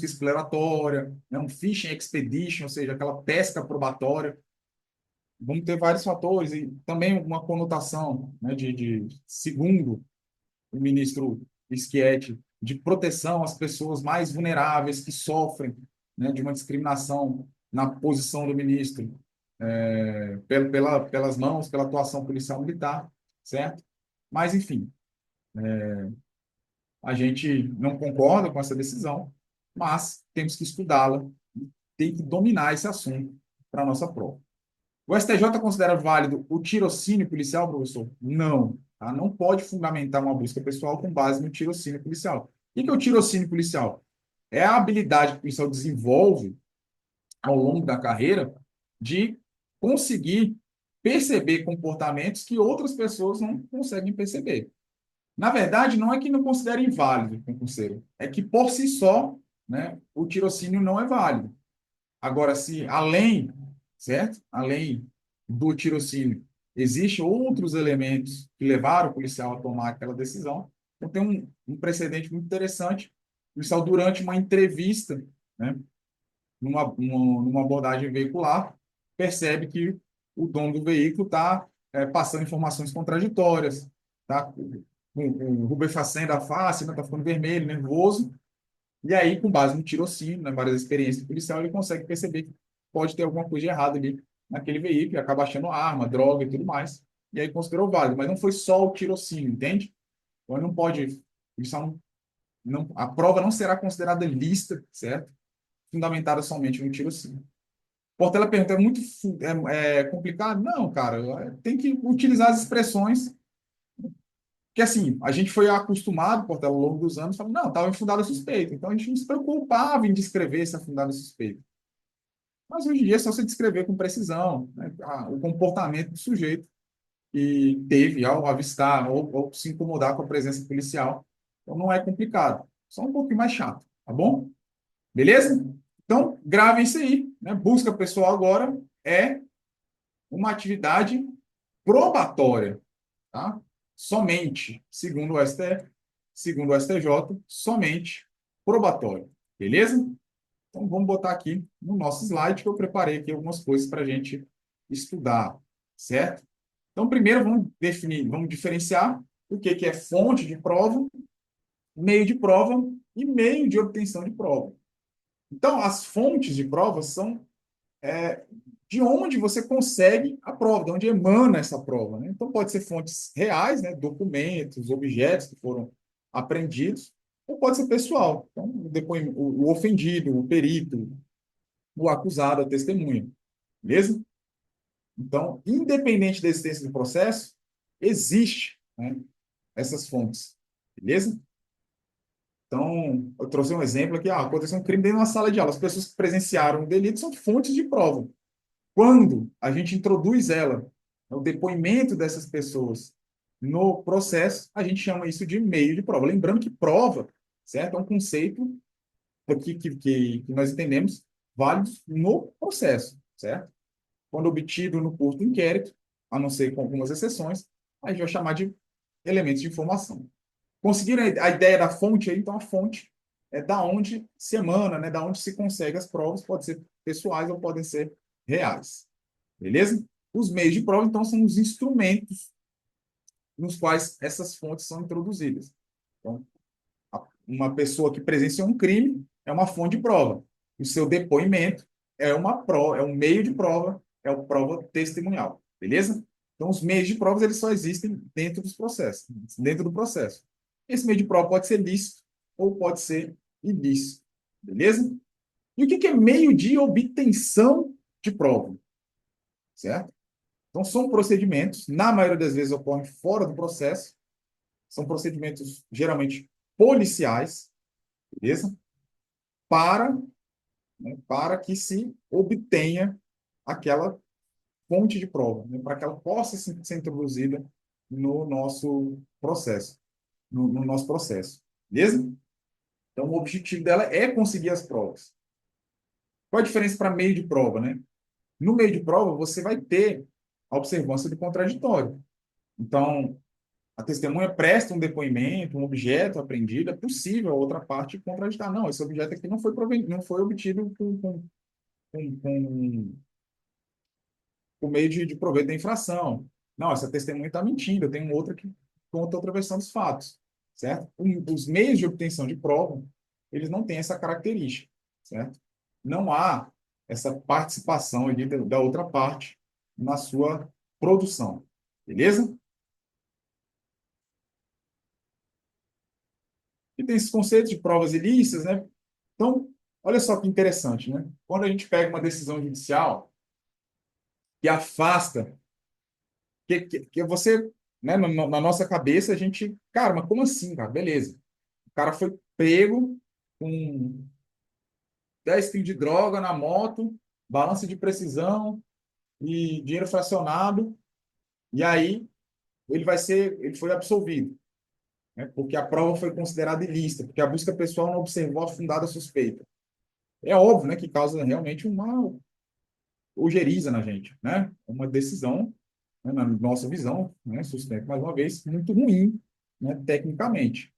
exploratória, né, um fishing expedition, ou seja, aquela pesca probatória. Vamos ter vários fatores e também uma conotação, né, segundo o ministro esquete de proteção às pessoas mais vulneráveis que sofrem, né, de uma discriminação na posição do ministro, pelas mãos, pela atuação policial militar, certo? Mas, enfim, a gente não concorda com essa decisão, mas temos que estudá-la, tem que dominar esse assunto para a nossa prova. O STJ considera válido o tirocínio policial, professor? Não. Tá? Não pode fundamentar uma busca pessoal com base no tirocínio policial. O que é o tirocínio policial? É a habilidade que o policial desenvolve ao longo da carreira de conseguir perceber comportamentos que outras pessoas não conseguem perceber. Na verdade, não é que não considere inválido o concurseiro, é que por si só, né, o tirocínio não é válido. Agora, se além, certo? Além do tirocínio, existem outros elementos que levaram o policial a tomar aquela decisão. Então, tem um precedente muito interessante. O policial, durante uma entrevista, né, numa abordagem veicular, percebe que o dono do veículo está passando informações contraditórias, está com rubefacendo a face, está ficando vermelho, nervoso, e aí, com base no tirocínio, na base da experiência policial, ele consegue perceber que pode ter alguma coisa de errado ali naquele veículo, e acaba achando arma, droga e tudo mais, e aí considerou válido. Mas não foi só o tirocínio, entende? Então, não pode, a prova não será considerada lista, certo? Fundamentada somente no tirocínio. Portela pergunta, é muito complicado? Não, cara, tem que utilizar as expressões que, assim, a gente foi acostumado, Portela, ao longo dos anos, falando, não, estava infundada suspeita. Então, a gente não se preocupava em descrever essa fundada suspeita. Mas, hoje em dia, é só você descrever com precisão, né, o comportamento do sujeito que teve ao avistar ou se incomodar com a presença policial. Então, não é complicado. Só um pouquinho mais chato, tá bom? Beleza? Então, gravem isso aí. Né? Busca pessoal agora é uma atividade probatória, tá? Somente, segundo o STF, segundo o STJ, somente probatória. Beleza? Então, vamos botar aqui no nosso slide que eu preparei aqui algumas coisas para a gente estudar, certo? Então, primeiro vamos definir, vamos diferenciar o que é fonte de prova, meio de prova e meio de obtenção de prova. Então, as fontes de prova são de onde você consegue a prova, de onde emana essa prova. Né? Então, pode ser fontes reais, né? Documentos, objetos que foram apreendidos, ou pode ser pessoal. Então, o ofendido, o perito, o acusado, a testemunha. Beleza? Então, independente da existência do processo, existe, né, essas fontes. Beleza? Então, eu trouxe um exemplo aqui. Aconteceu um crime dentro de uma sala de aula. As pessoas que presenciaram o delito são fontes de prova. Quando a gente introduz ela, o depoimento dessas pessoas no processo, a gente chama isso de meio de prova. Lembrando que prova, certo? É um conceito que nós entendemos válido no processo, certo? Quando obtido no curso do inquérito, a não ser com algumas exceções, a gente vai chamar de elementos de informação. Conseguiram a ideia da fonte aí? Então, a fonte é da onde se emana, né? Da onde se consegue as provas, pode ser pessoais ou podem ser reais. Beleza? Os meios de prova, então, são os instrumentos nos quais essas fontes são introduzidas. Então, uma pessoa que presenciou um crime é uma fonte de prova. O seu depoimento é uma prova, é um meio de prova, é a prova testemunhal. Beleza? Então, os meios de provas eles só existem dentro dos processos, dentro do processo. Esse meio de prova pode ser lícito ou pode ser ilícito. Beleza? E o que é meio de obtenção de prova? Certo? Então, são procedimentos, na maioria das vezes ocorrem fora do processo, são procedimentos geralmente policiais, beleza? Para, para que se obtenha aquela fonte de prova, né? Para que ela possa ser introduzida no nosso processo, no nosso processo, beleza? Então, o objetivo dela é conseguir as provas. Qual a diferença para meio de prova, né? No meio de prova, você vai ter a observância do contraditório. Então, a testemunha presta um depoimento, um objeto apreendido, é possível a outra parte contraditar. Não, esse objeto aqui não foi obtido com meio de proveito da infração. Não, essa testemunha está mentindo, eu tenho outra que conta outra versão dos fatos. certo? Os meios de obtenção de prova, eles não têm essa característica, certo? Não há essa participação ali da outra parte na sua produção, beleza? E tem esses conceitos de provas ilícitas, né? Então, olha só que interessante, né? Quando a gente pega uma decisão judicial que afasta, que você, né, na nossa cabeça, a gente, cara, mas como assim, cara? Beleza. O cara foi pego com 10 quilos de droga na moto, balança de precisão e dinheiro fracionado, e aí ele foi absolvido, né? Porque a prova foi considerada ilícita, porque a busca pessoal não observou a fundada suspeita. É óbvio, né, que causa realmente uma ojeriza na gente, né? Uma decisão, né, na nossa visão, né, sustento mais uma vez, muito ruim, né, tecnicamente.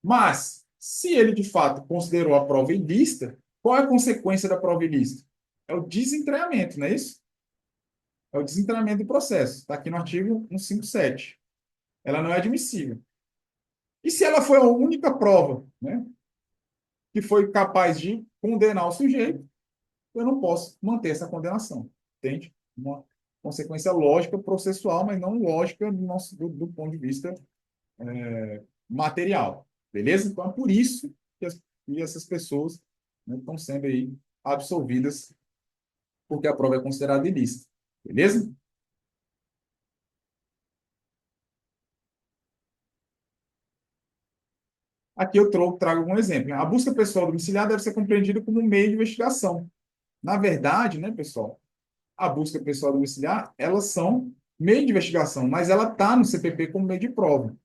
Mas, se ele de fato considerou a prova ilícita, qual é a consequência da prova ilícita? É o desentranhamento, não é isso? É o desentranhamento do processo. Está aqui no artigo 157. Ela não é admissível. E se ela foi a única prova, né, que foi capaz de condenar o sujeito, eu não posso manter essa condenação. Entende? Uma consequência lógica processual, mas não lógica do ponto de vista material. Beleza? Então é por isso que essas pessoas, né, estão sendo aí absolvidas, porque a prova é considerada ilícita. Beleza? Aqui eu trago um exemplo, né? A busca pessoal domiciliar deve ser compreendida como um meio de investigação. Na verdade, né, pessoal, a busca pessoal domiciliar, elas são meio de investigação, mas ela está no CPP como meio de prova.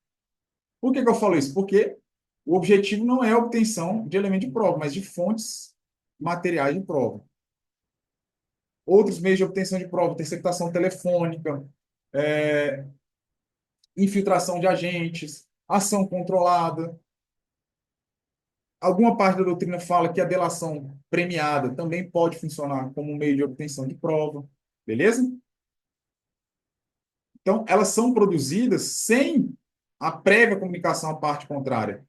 Por que eu falo isso? Porque o objetivo não é a obtenção de elemento de prova, mas de fontes materiais de prova. Outros meios de obtenção de prova, interceptação telefônica, é, infiltração de agentes, ação controlada. Alguma parte da doutrina fala que a delação premiada também pode funcionar como um meio de obtenção de prova. Beleza? Então, elas são produzidas sem a prévia comunicação à parte contrária.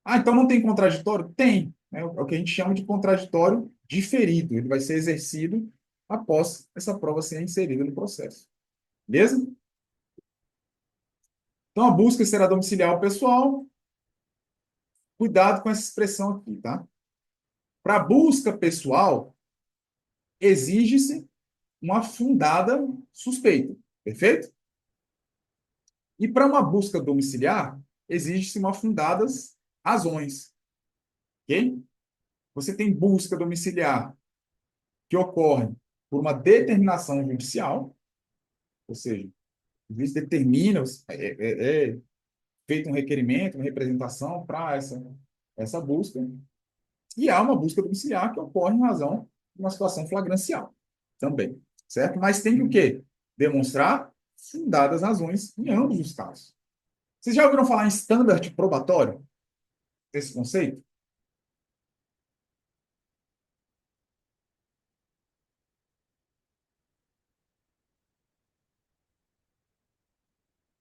Ah, então não tem contraditório? Tem. É o que a gente chama de contraditório diferido. Ele vai ser exercido após essa prova ser inserida no processo. Beleza? Então, a busca será domiciliar o pessoal. Cuidado com essa expressão aqui, tá? Para busca pessoal, exige-se uma fundada suspeita. Perfeito? E para uma busca domiciliar, exige-se uma fundadas razões. Ok? Você tem busca domiciliar que ocorre por uma determinação judicial, ou seja, o juiz determina, é feito um requerimento, uma representação para essa busca, e há uma busca domiciliar que ocorre em razão de uma situação flagrancial também, certo? Mas tem que o quê? Demonstrar fundadas razões em ambos os casos. Vocês já ouviram falar em standard probatório? Esse conceito?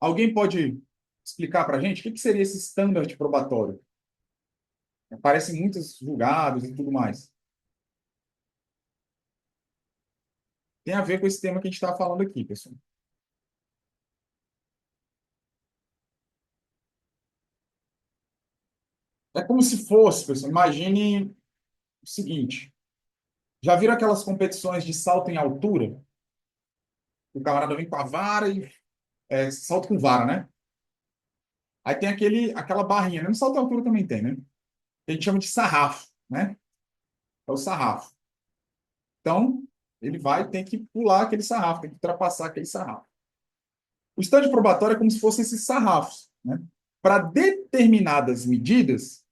Alguém pode explicar para a gente o que seria esse standard probatório? Aparecem muitos julgados e tudo mais. Tem a ver com esse tema que a gente está falando aqui, pessoal. É como se fosse, pessoal, imagine o seguinte: já viram aquelas competições de salto em altura? O camarada vem com a vara e salto com vara, né? Aí tem aquela barrinha, né? No salto em altura também tem, né? Que a gente chama de sarrafo, né? É o sarrafo. Então, ele vai ter que pular aquele sarrafo, tem que ultrapassar aquele sarrafo. O estande probatório é como se fossem esses sarrafos, né? Para determinadas medidas,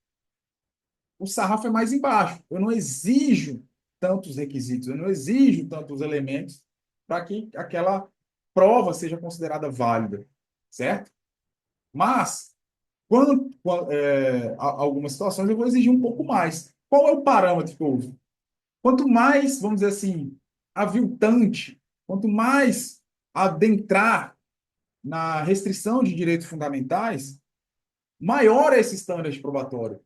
o sarrafo é mais embaixo. Eu não exijo tantos requisitos, eu não exijo tantos elementos para que aquela prova seja considerada válida, certo? Mas, algumas situações eu vou exigir um pouco mais. Qual é o parâmetro que eu uso? Quanto mais, vamos dizer assim, aviltante, quanto mais adentrar na restrição de direitos fundamentais, maior é esse standard probatório.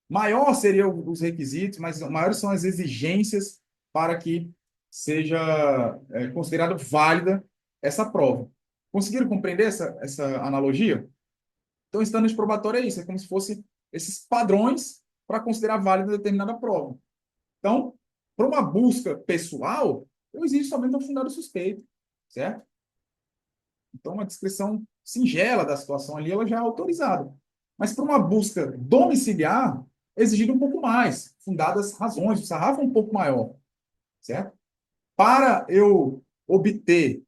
Maior seriam os requisitos, mas maiores são as exigências para que seja considerada válida essa prova. Conseguiram compreender essa analogia? Então, o standard probatório é isso, é como se fosse esses padrões para considerar válida determinada prova. Então, para uma busca pessoal, não existe somente um fundado suspeito, certo? Então, uma descrição singela da situação ali, ela já é autorizada. Mas para uma busca domiciliar, é exigido um pouco mais, fundadas razões, o sarrafo é um pouco maior, certo? Para eu obter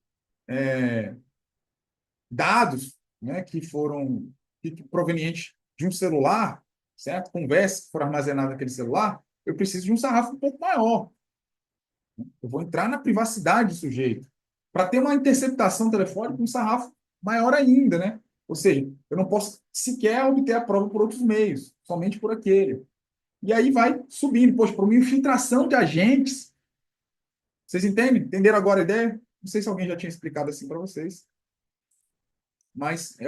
dados, né, que provenientes de um celular, certo? Conversas que foram armazenadas naquele celular, eu preciso de um sarrafo um pouco maior. Eu vou entrar na privacidade do sujeito. Para ter uma interceptação telefônica, um sarrafo maior ainda, né? Ou seja, eu não posso sequer obter a prova por outros meios, somente por aquele. E aí vai subindo. Poxa, para uma infiltração de agentes. Vocês entendem? Entenderam agora a ideia? Não sei se alguém já tinha explicado assim para vocês, mas e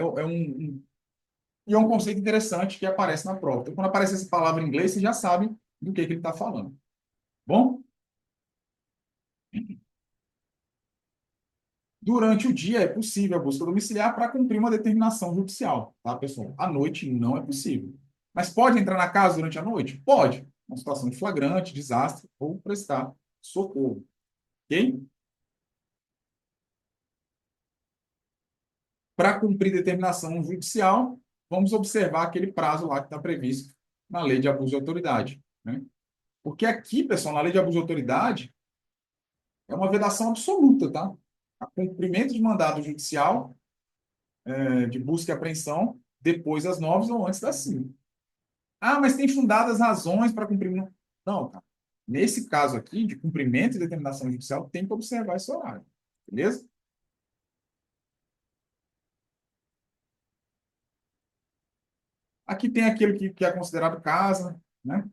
é um conceito interessante que aparece na prova. Então, quando aparece essa palavra em inglês, vocês já sabem do que ele está falando. Bom? Durante o dia é possível a busca domiciliar para cumprir uma determinação judicial, tá, pessoal? À noite não é possível. Mas pode entrar na casa durante a noite? Pode. Uma situação de flagrante, desastre ou prestar socorro. Ok? Para cumprir determinação judicial, vamos observar aquele prazo lá que está previsto na lei de abuso de autoridade, né? Porque aqui, pessoal, na lei de abuso de autoridade, é uma vedação absoluta, tá? A cumprimento de mandado judicial, de busca e apreensão, depois das 9 ou antes das 5. Ah, mas tem fundadas razões para cumprir. Não, cara. Nesse caso aqui, de cumprimento de determinação judicial, tem que observar esse horário. Beleza? Aqui tem aquilo que é considerado casa, né?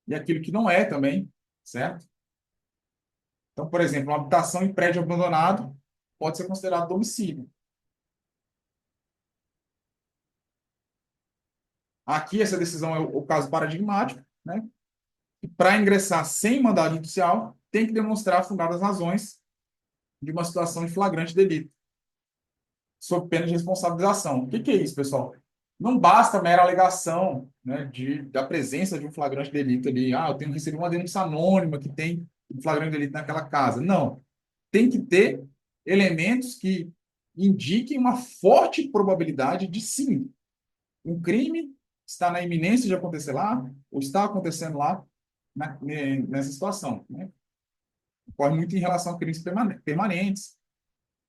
E aquilo que não é também, certo? Então, por exemplo, uma habitação em prédio abandonado pode ser considerado domicílio. Aqui, essa decisão é o caso paradigmático, né? E para ingressar sem mandado judicial, tem que demonstrar fundadas razões de uma situação de flagrante delito, sob pena de responsabilização. O que é isso, pessoal? Não basta a mera alegação, né, da presença de um flagrante delito ali. Ah, eu tenho recebido uma denúncia anônima que tem um flagrante delito naquela casa. Não. Tem que ter elementos que indiquem uma forte probabilidade de sim, um crime está na iminência de acontecer lá, ou está acontecendo lá nessa situação, né? Ocorre muito em relação a crimes permanentes,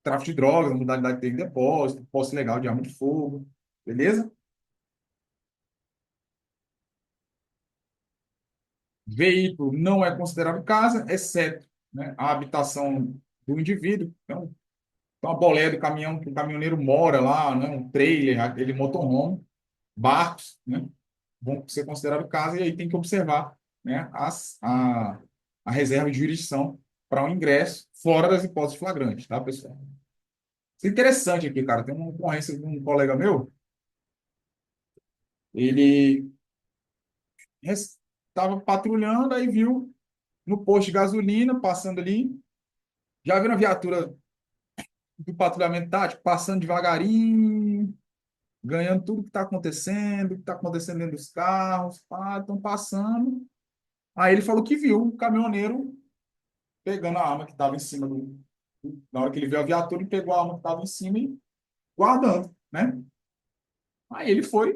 tráfico de drogas, modalidade de depósito, posse ilegal de arma de fogo, beleza? Veículo não é considerado casa, exceto, né, a habitação do indivíduo. Então, uma boleia do caminhão, que o caminhoneiro mora lá, né, um trailer, aquele motorhome, barcos, né, vão ser considerados casa, e aí tem que observar, né, a reserva de jurisdição para o ingresso fora das hipóteses flagrantes, tá, pessoal? Isso é interessante aqui, cara. Tem uma ocorrência de um colega meu, ele estava patrulhando, aí viu no posto de gasolina, passando ali, já viram a viatura do patrulhamento tático passando devagarinho, ganhando tudo que está acontecendo, o que está acontecendo dentro dos carros, estão passando. Aí ele falou que viu o caminhoneiro pegando a arma que estava em cima do. Na hora que ele viu a viatura, ele pegou a arma que estava em cima e guardando, né? Aí ele foi,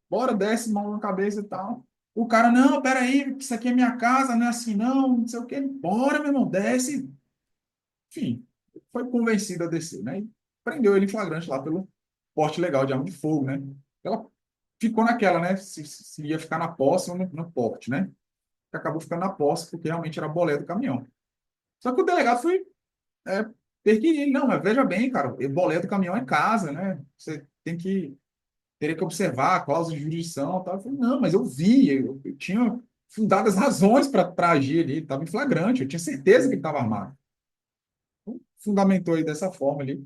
bora, desce, mão na cabeça e tal. O cara, não, peraí, isso aqui é minha casa, não é assim não, não sei o quê. Bora, meu irmão, desce. Enfim, foi convencido a descer, né? E prendeu ele em flagrante lá pelo porte legal de arma de fogo, né? Ela ficou naquela, né? Se ia ficar na posse ou no porte, né? Acabou ficando na posse porque realmente era a boleia do caminhão. Só que o delegado foi perquirir ele. Não, mas veja bem, cara, o boleto do caminhão é casa, né? Você tem que teria que observar a cláusula de jurisdição. Tá? Eu falei, não, mas eu vi, eu tinha fundadas razões para agir ali, estava em flagrante, eu tinha certeza que ele estava armado. Então, fundamentou aí dessa forma ali.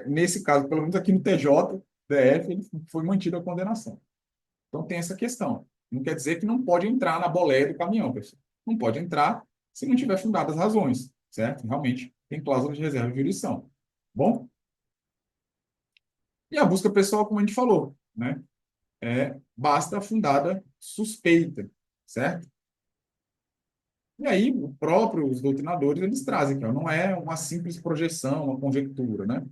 Nesse caso, pelo menos aqui no TJ, DF, ele foi mantida a condenação. Então, tem essa questão. Não quer dizer que não pode entrar na boleia do caminhão, pessoal. Não pode entrar se não tiver fundadas razões, certo? Realmente, tem cláusula de reserva de jurisdição. Bom? E a busca pessoal, como a gente falou, né? Basta a fundada suspeita, certo? E aí, os doutrinadores, eles trazem que ó, não é uma simples projeção, uma conjectura, né?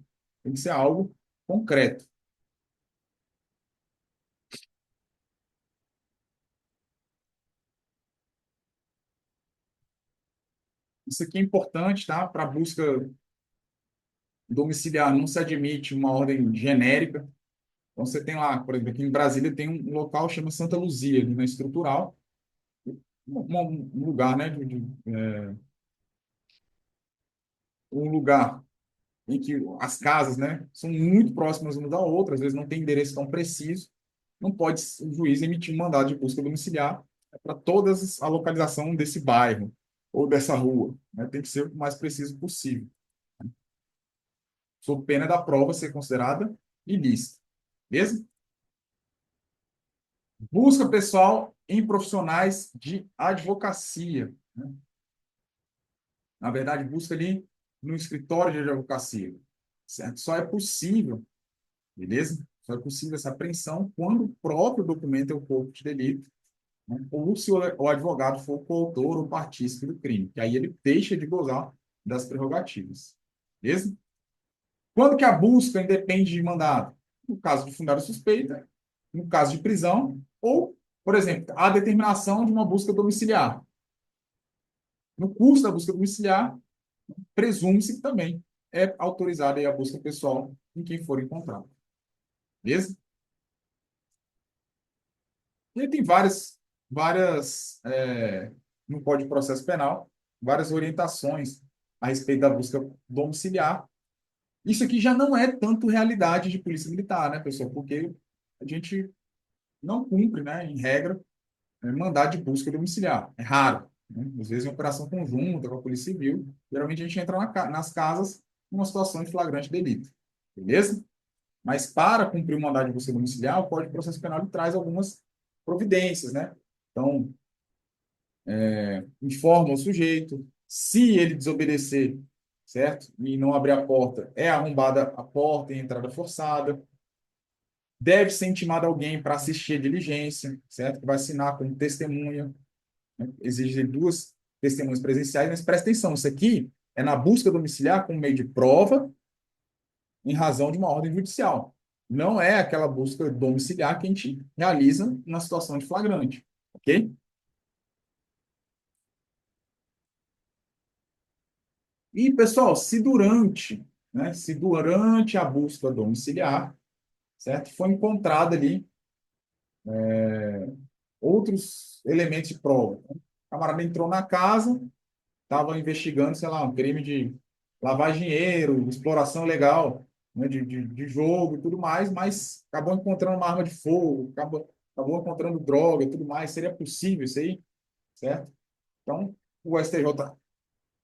Tem que ser algo concreto. Isso aqui é importante, tá? Para busca domiciliar, não se admite uma ordem genérica. Então, você tem lá, por exemplo, aqui em Brasília tem um local que chama Santa Luzia, ali na Estrutural, um lugar, né? Um lugar em que as casas, né, são muito próximas uma da outra, às vezes não tem endereço tão preciso, não pode o juiz emitir um mandado de busca domiciliar para toda a localização desse bairro ou dessa rua, né? Tem que ser o mais preciso possível, sob pena da prova ser considerada ilícita. Beleza? Busca pessoal em profissionais de advocacia, né? Na verdade, busca ali no escritório de advocacia, certo? Só é possível, beleza? Só é possível essa apreensão quando o próprio documento é o corpo de delito, né? Ou se o advogado for o coautor ou partícipe do crime, que aí ele deixa de gozar das prerrogativas. Beleza? Quando que a busca independe de mandado? No caso de fundada suspeita, no caso de prisão, ou, por exemplo, a determinação de uma busca domiciliar. No curso da busca domiciliar, presume-se que também é autorizada a busca pessoal em quem for encontrado. Beleza? E aí tem no Código de Processo Penal, várias orientações a respeito da busca domiciliar. Isso aqui já não é tanto realidade de polícia militar, né, pessoal? Porque a gente não cumpre, né, em regra, mandado de busca domiciliar. É raro, né? Às vezes, em operação conjunta com a Polícia Civil, geralmente a gente entra nas casas numa situação de flagrante delito. Beleza? Mas para cumprir o mandado de busca domiciliar, o Código de Processo Penal traz algumas providências, né? Então, informa o sujeito, se ele desobedecer, certo? E não abrir a porta, é arrombada a porta e entrada forçada. Deve ser intimado alguém para assistir a diligência, certo? Que vai assinar como testemunha, né? Exige duas testemunhas presenciais, mas presta atenção, isso aqui é na busca domiciliar como meio de prova em razão de uma ordem judicial. Não é aquela busca domiciliar que a gente realiza na situação de flagrante, ok? E, pessoal, se durante a busca domiciliar, certo, foi encontrado ali outros elementos de prova. O camarada entrou na casa, estava investigando, sei lá, um crime de lavagem de dinheiro, exploração legal, né, de jogo e tudo mais, mas acabou encontrando uma arma de fogo, acabou encontrando droga e tudo mais. Seria possível isso aí, certo? Então, o STJ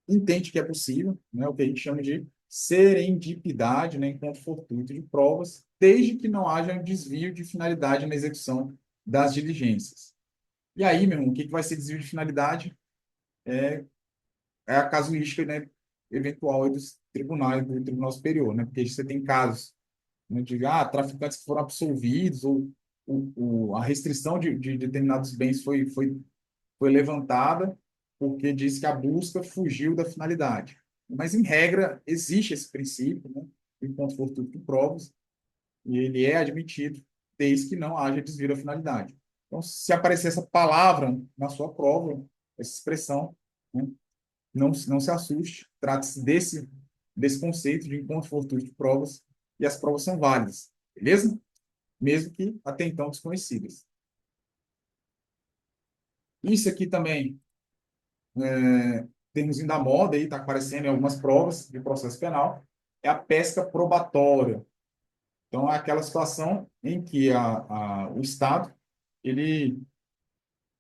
entende que é possível, né, o que a gente chama de serendipidade, né, encontro fortuito de provas, desde que não haja um desvio de finalidade na execução das diligências. E aí, meu irmão, o que vai ser desvio de finalidade? É a casuística, né, eventual dos tribunais, do Tribunal Superior, né, porque você tem casos, né, de traficantes que foram absolvidos, ou a restrição de determinados bens foi levantada porque diz que a busca fugiu da finalidade. Mas, em regra, existe esse princípio, né, enquanto fortuito de provas, e ele é admitido desde que não haja desvio da finalidade. Então, se aparecer essa palavra na sua prova, essa expressão, né, não se assuste, trata-se desse conceito de encontro fortuito de provas, e as provas são válidas, beleza? Mesmo que até então desconhecidas. Isso aqui também termozinho da moda, aí está aparecendo em algumas provas de processo penal, é a pesca probatória. Então, é aquela situação em que o Estado ele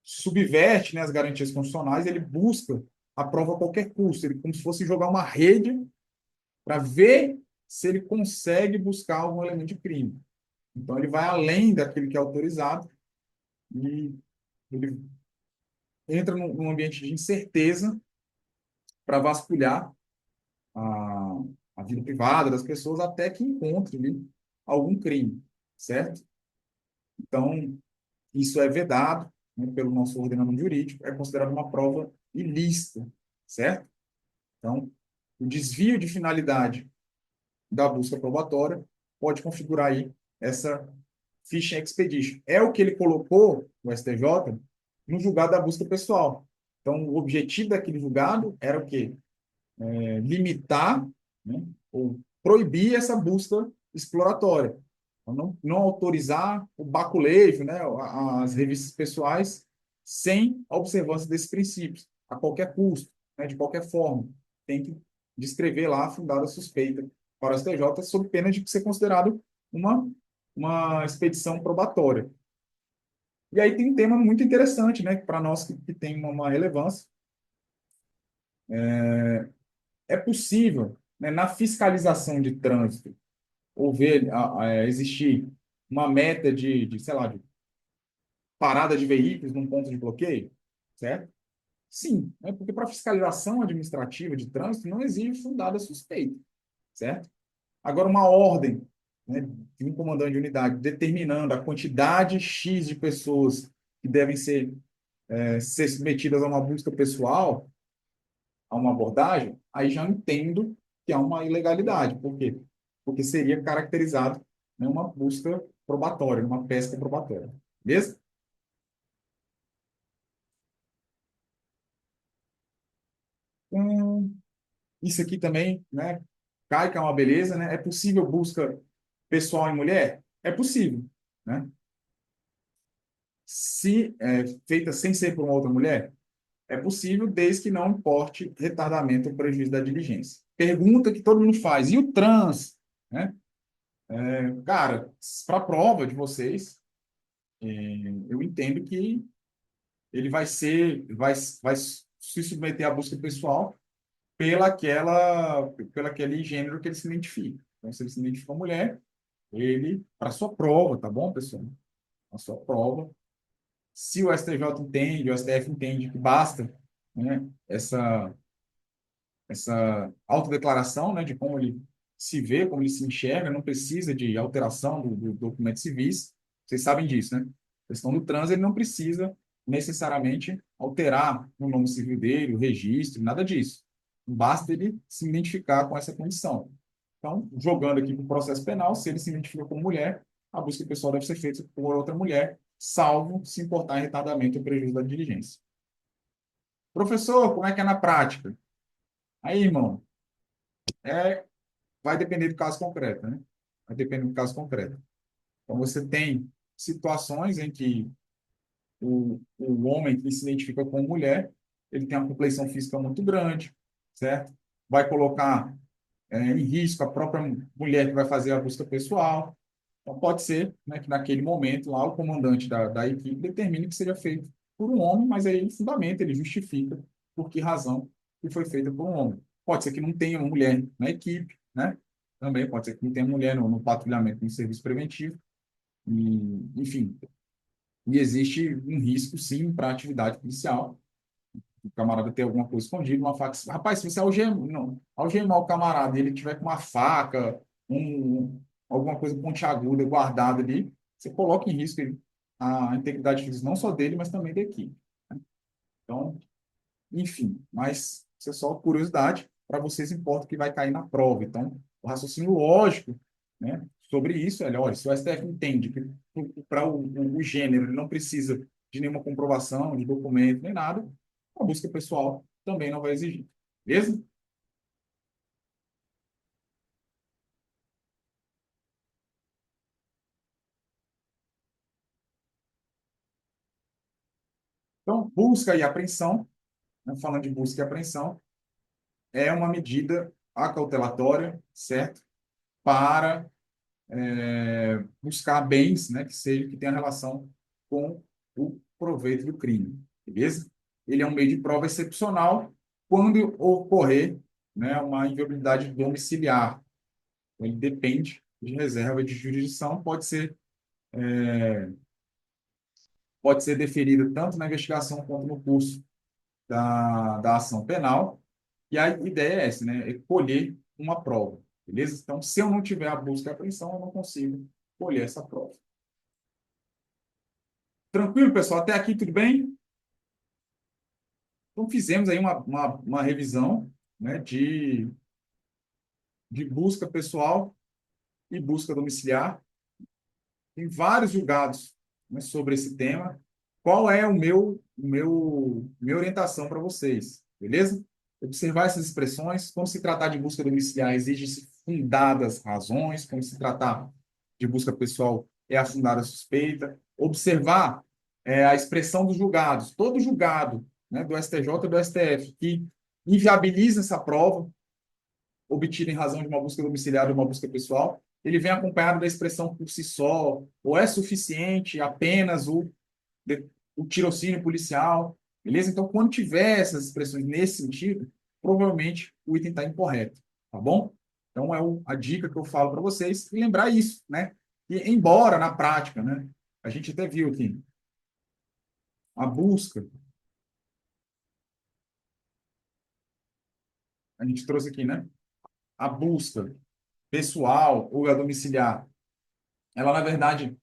subverte, né, as garantias constitucionais, ele busca a prova a qualquer custo, ele como se fosse jogar uma rede para ver se ele consegue buscar algum elemento de crime. Então, ele vai além daquele que é autorizado e ele entra num ambiente de incerteza para vasculhar a, a vida privada das pessoas até que encontre ali algum crime, certo? Então, isso é vedado, né, pelo nosso ordenamento jurídico, é considerado uma prova ilícita, certo? Então, o desvio de finalidade da busca probatória pode configurar aí essa fishing expedition. É o que ele colocou, o STJ, no julgado da busca pessoal. Então, o objetivo daquele julgado era o quê? Limitar, né, ou proibir essa busca exploratória. Então, não autorizar o baculejo, né, as revistas pessoais, sem a observância desses princípios, a qualquer custo, né, de qualquer forma. Tem que descrever lá a fundada suspeita para o STJ, sob pena de ser considerado uma, uma expedição probatória. E aí tem um tema muito interessante, né, para nós que tem uma relevância. É possível, né, na fiscalização de trânsito, existir uma meta sei lá, de parada de veículos num ponto de bloqueio, certo? Sim, né, porque para fiscalização administrativa de trânsito não exige fundada suspeita, certo? Agora, uma ordem, né, de um comandante de unidade determinando a quantidade X de pessoas que devem ser submetidas a uma busca pessoal, a uma abordagem, aí já entendo que há uma ilegalidade. Por quê? Porque seria caracterizado, né, uma busca probatória, uma pesca probatória. Beleza? Hum, isso aqui também, né, cai que é uma beleza, né? É possível busca pessoal em mulher? É possível, né? Se feita sem ser por uma outra mulher, é possível, desde que não importe retardamento ou prejuízo da diligência. Pergunta que todo mundo faz: e o trans? Né? Cara, para prova de vocês, eu entendo que ele vai se submeter à busca pessoal pela aquele gênero que ele se identifica. Então, se ele se identifica uma mulher, ele, para sua prova, tá bom, pessoal? A sua prova, se o STJ entende, o STF entende que basta, né, essa autodeclaração, né, de como ele se vê, como ele se enxerga, não precisa de alteração do documento civis. Vocês sabem disso, né? A questão do trans, ele não precisa necessariamente alterar o nome civil dele, o registro, nada disso. Basta ele se identificar com essa condição. Então, jogando aqui para o processo penal, se ele se identifica como mulher, a busca pessoal deve ser feita por outra mulher, salvo se importar em retardamento ou prejuízo da diligência. Professor, como é que é na prática? Aí, irmão, é vai depender do caso concreto, né? Vai depender do caso concreto. Então, você tem situações em que o homem que se identifica como mulher, ele tem uma complexão física muito grande, certo? Vai colocar em risco a própria mulher que vai fazer a busca pessoal. Então, pode ser, né, que naquele momento lá o comandante da equipe determine que seja feito por um homem, mas aí ele fundamenta, ele justifica por que razão que foi feita por um homem. Pode ser que não tenha uma mulher na equipe, né? Também pode ser que não tenha mulher no patrulhamento no serviço preventivo. E, enfim, e existe um risco, sim, para a atividade policial. O camarada ter alguma coisa escondida, uma faca. Rapaz, se você algemar o camarada e ele tiver com uma faca, alguma coisa pontiaguda guardada ali, você coloca em risco a integridade física não só dele, mas também da equipe. Né? Então, enfim, mas isso é só curiosidade, para vocês importa que vai cair na prova. Então, o raciocínio lógico, né, sobre isso é, olha, se o STF entende que para o gênero ele não precisa de nenhuma comprovação, de documento, nem nada, a busca pessoal também não vai exigir. Beleza? Então, busca e apreensão, né, falando de busca e apreensão, é uma medida acautelatória, certo? Para buscar bens, né, que tenham relação com o proveito do crime, beleza? Ele é um meio de prova excepcional quando ocorrer, né, uma inviolabilidade domiciliar. Ele depende de reserva de jurisdição, pode ser pode ser deferida tanto na investigação quanto no curso da ação penal. E a ideia é essa, né? É colher uma prova, beleza? Então, se eu não tiver a busca e a apreensão, eu não consigo colher essa prova. Tranquilo, pessoal? Até aqui tudo bem? Então, fizemos aí uma revisão, né, de busca pessoal e busca domiciliar. Tem vários julgados, né, sobre esse tema. Qual é minha orientação para vocês, beleza? Observar essas expressões. Quando se tratar de busca domiciliar, exigem-se fundadas razões. Quando se tratar de busca pessoal, é a fundada suspeita. Observar a expressão dos julgados. Todo julgado, né, do STJ e do STF que inviabiliza essa prova, obtida em razão de uma busca domiciliar ou uma busca pessoal, ele vem acompanhado da expressão por si só, ou é suficiente apenas o tirocínio policial, beleza? Então, quando tiver essas expressões nesse sentido, provavelmente o item está incorreto, tá bom? Então, a dica que eu falo para vocês, e lembrar isso, né? E embora na prática, né? A gente até viu aqui, a busca, a gente trouxe aqui, né? A busca pessoal ou a domiciliar, ela, na verdade,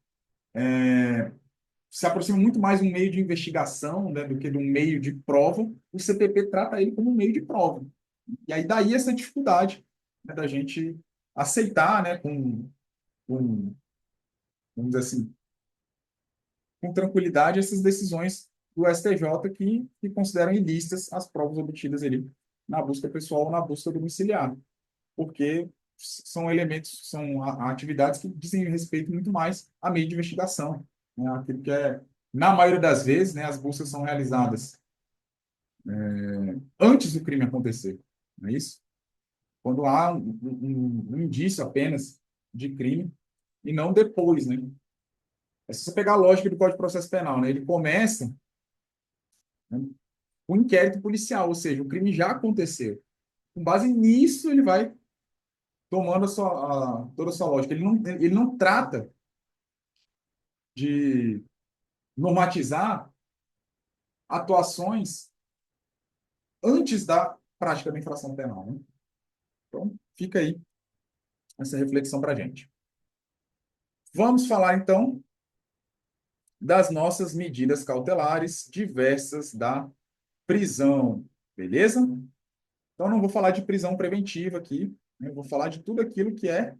se aproxima muito mais de um meio de investigação, né, do que de um meio de prova. O CPP trata ele como um meio de prova. E aí daí essa dificuldade, né, da gente aceitar, né, com, vamos dizer assim, com tranquilidade essas decisões do STJ que consideram ilícitas as provas obtidas ali na busca pessoal ou na busca domiciliar, porque são elementos, são atividades que dizem respeito muito mais a meio de investigação, né? Aquilo que é, na maioria das vezes, né, as buscas são realizadas antes do crime acontecer, não é isso? Quando há um indício apenas de crime e não depois, né? É se você pegar a lógica do Código de Processo Penal, né? Ele começa, né, com um inquérito policial, ou seja, o crime já aconteceu. Com base nisso, ele vai tomando toda a sua lógica. Ele não trata de normatizar atuações antes da prática da infração penal, né? Então, fica aí essa reflexão para a gente. Vamos falar, então, das nossas medidas cautelares diversas da prisão, beleza? Então, não vou falar de prisão preventiva aqui, né? Eu vou falar de tudo aquilo que é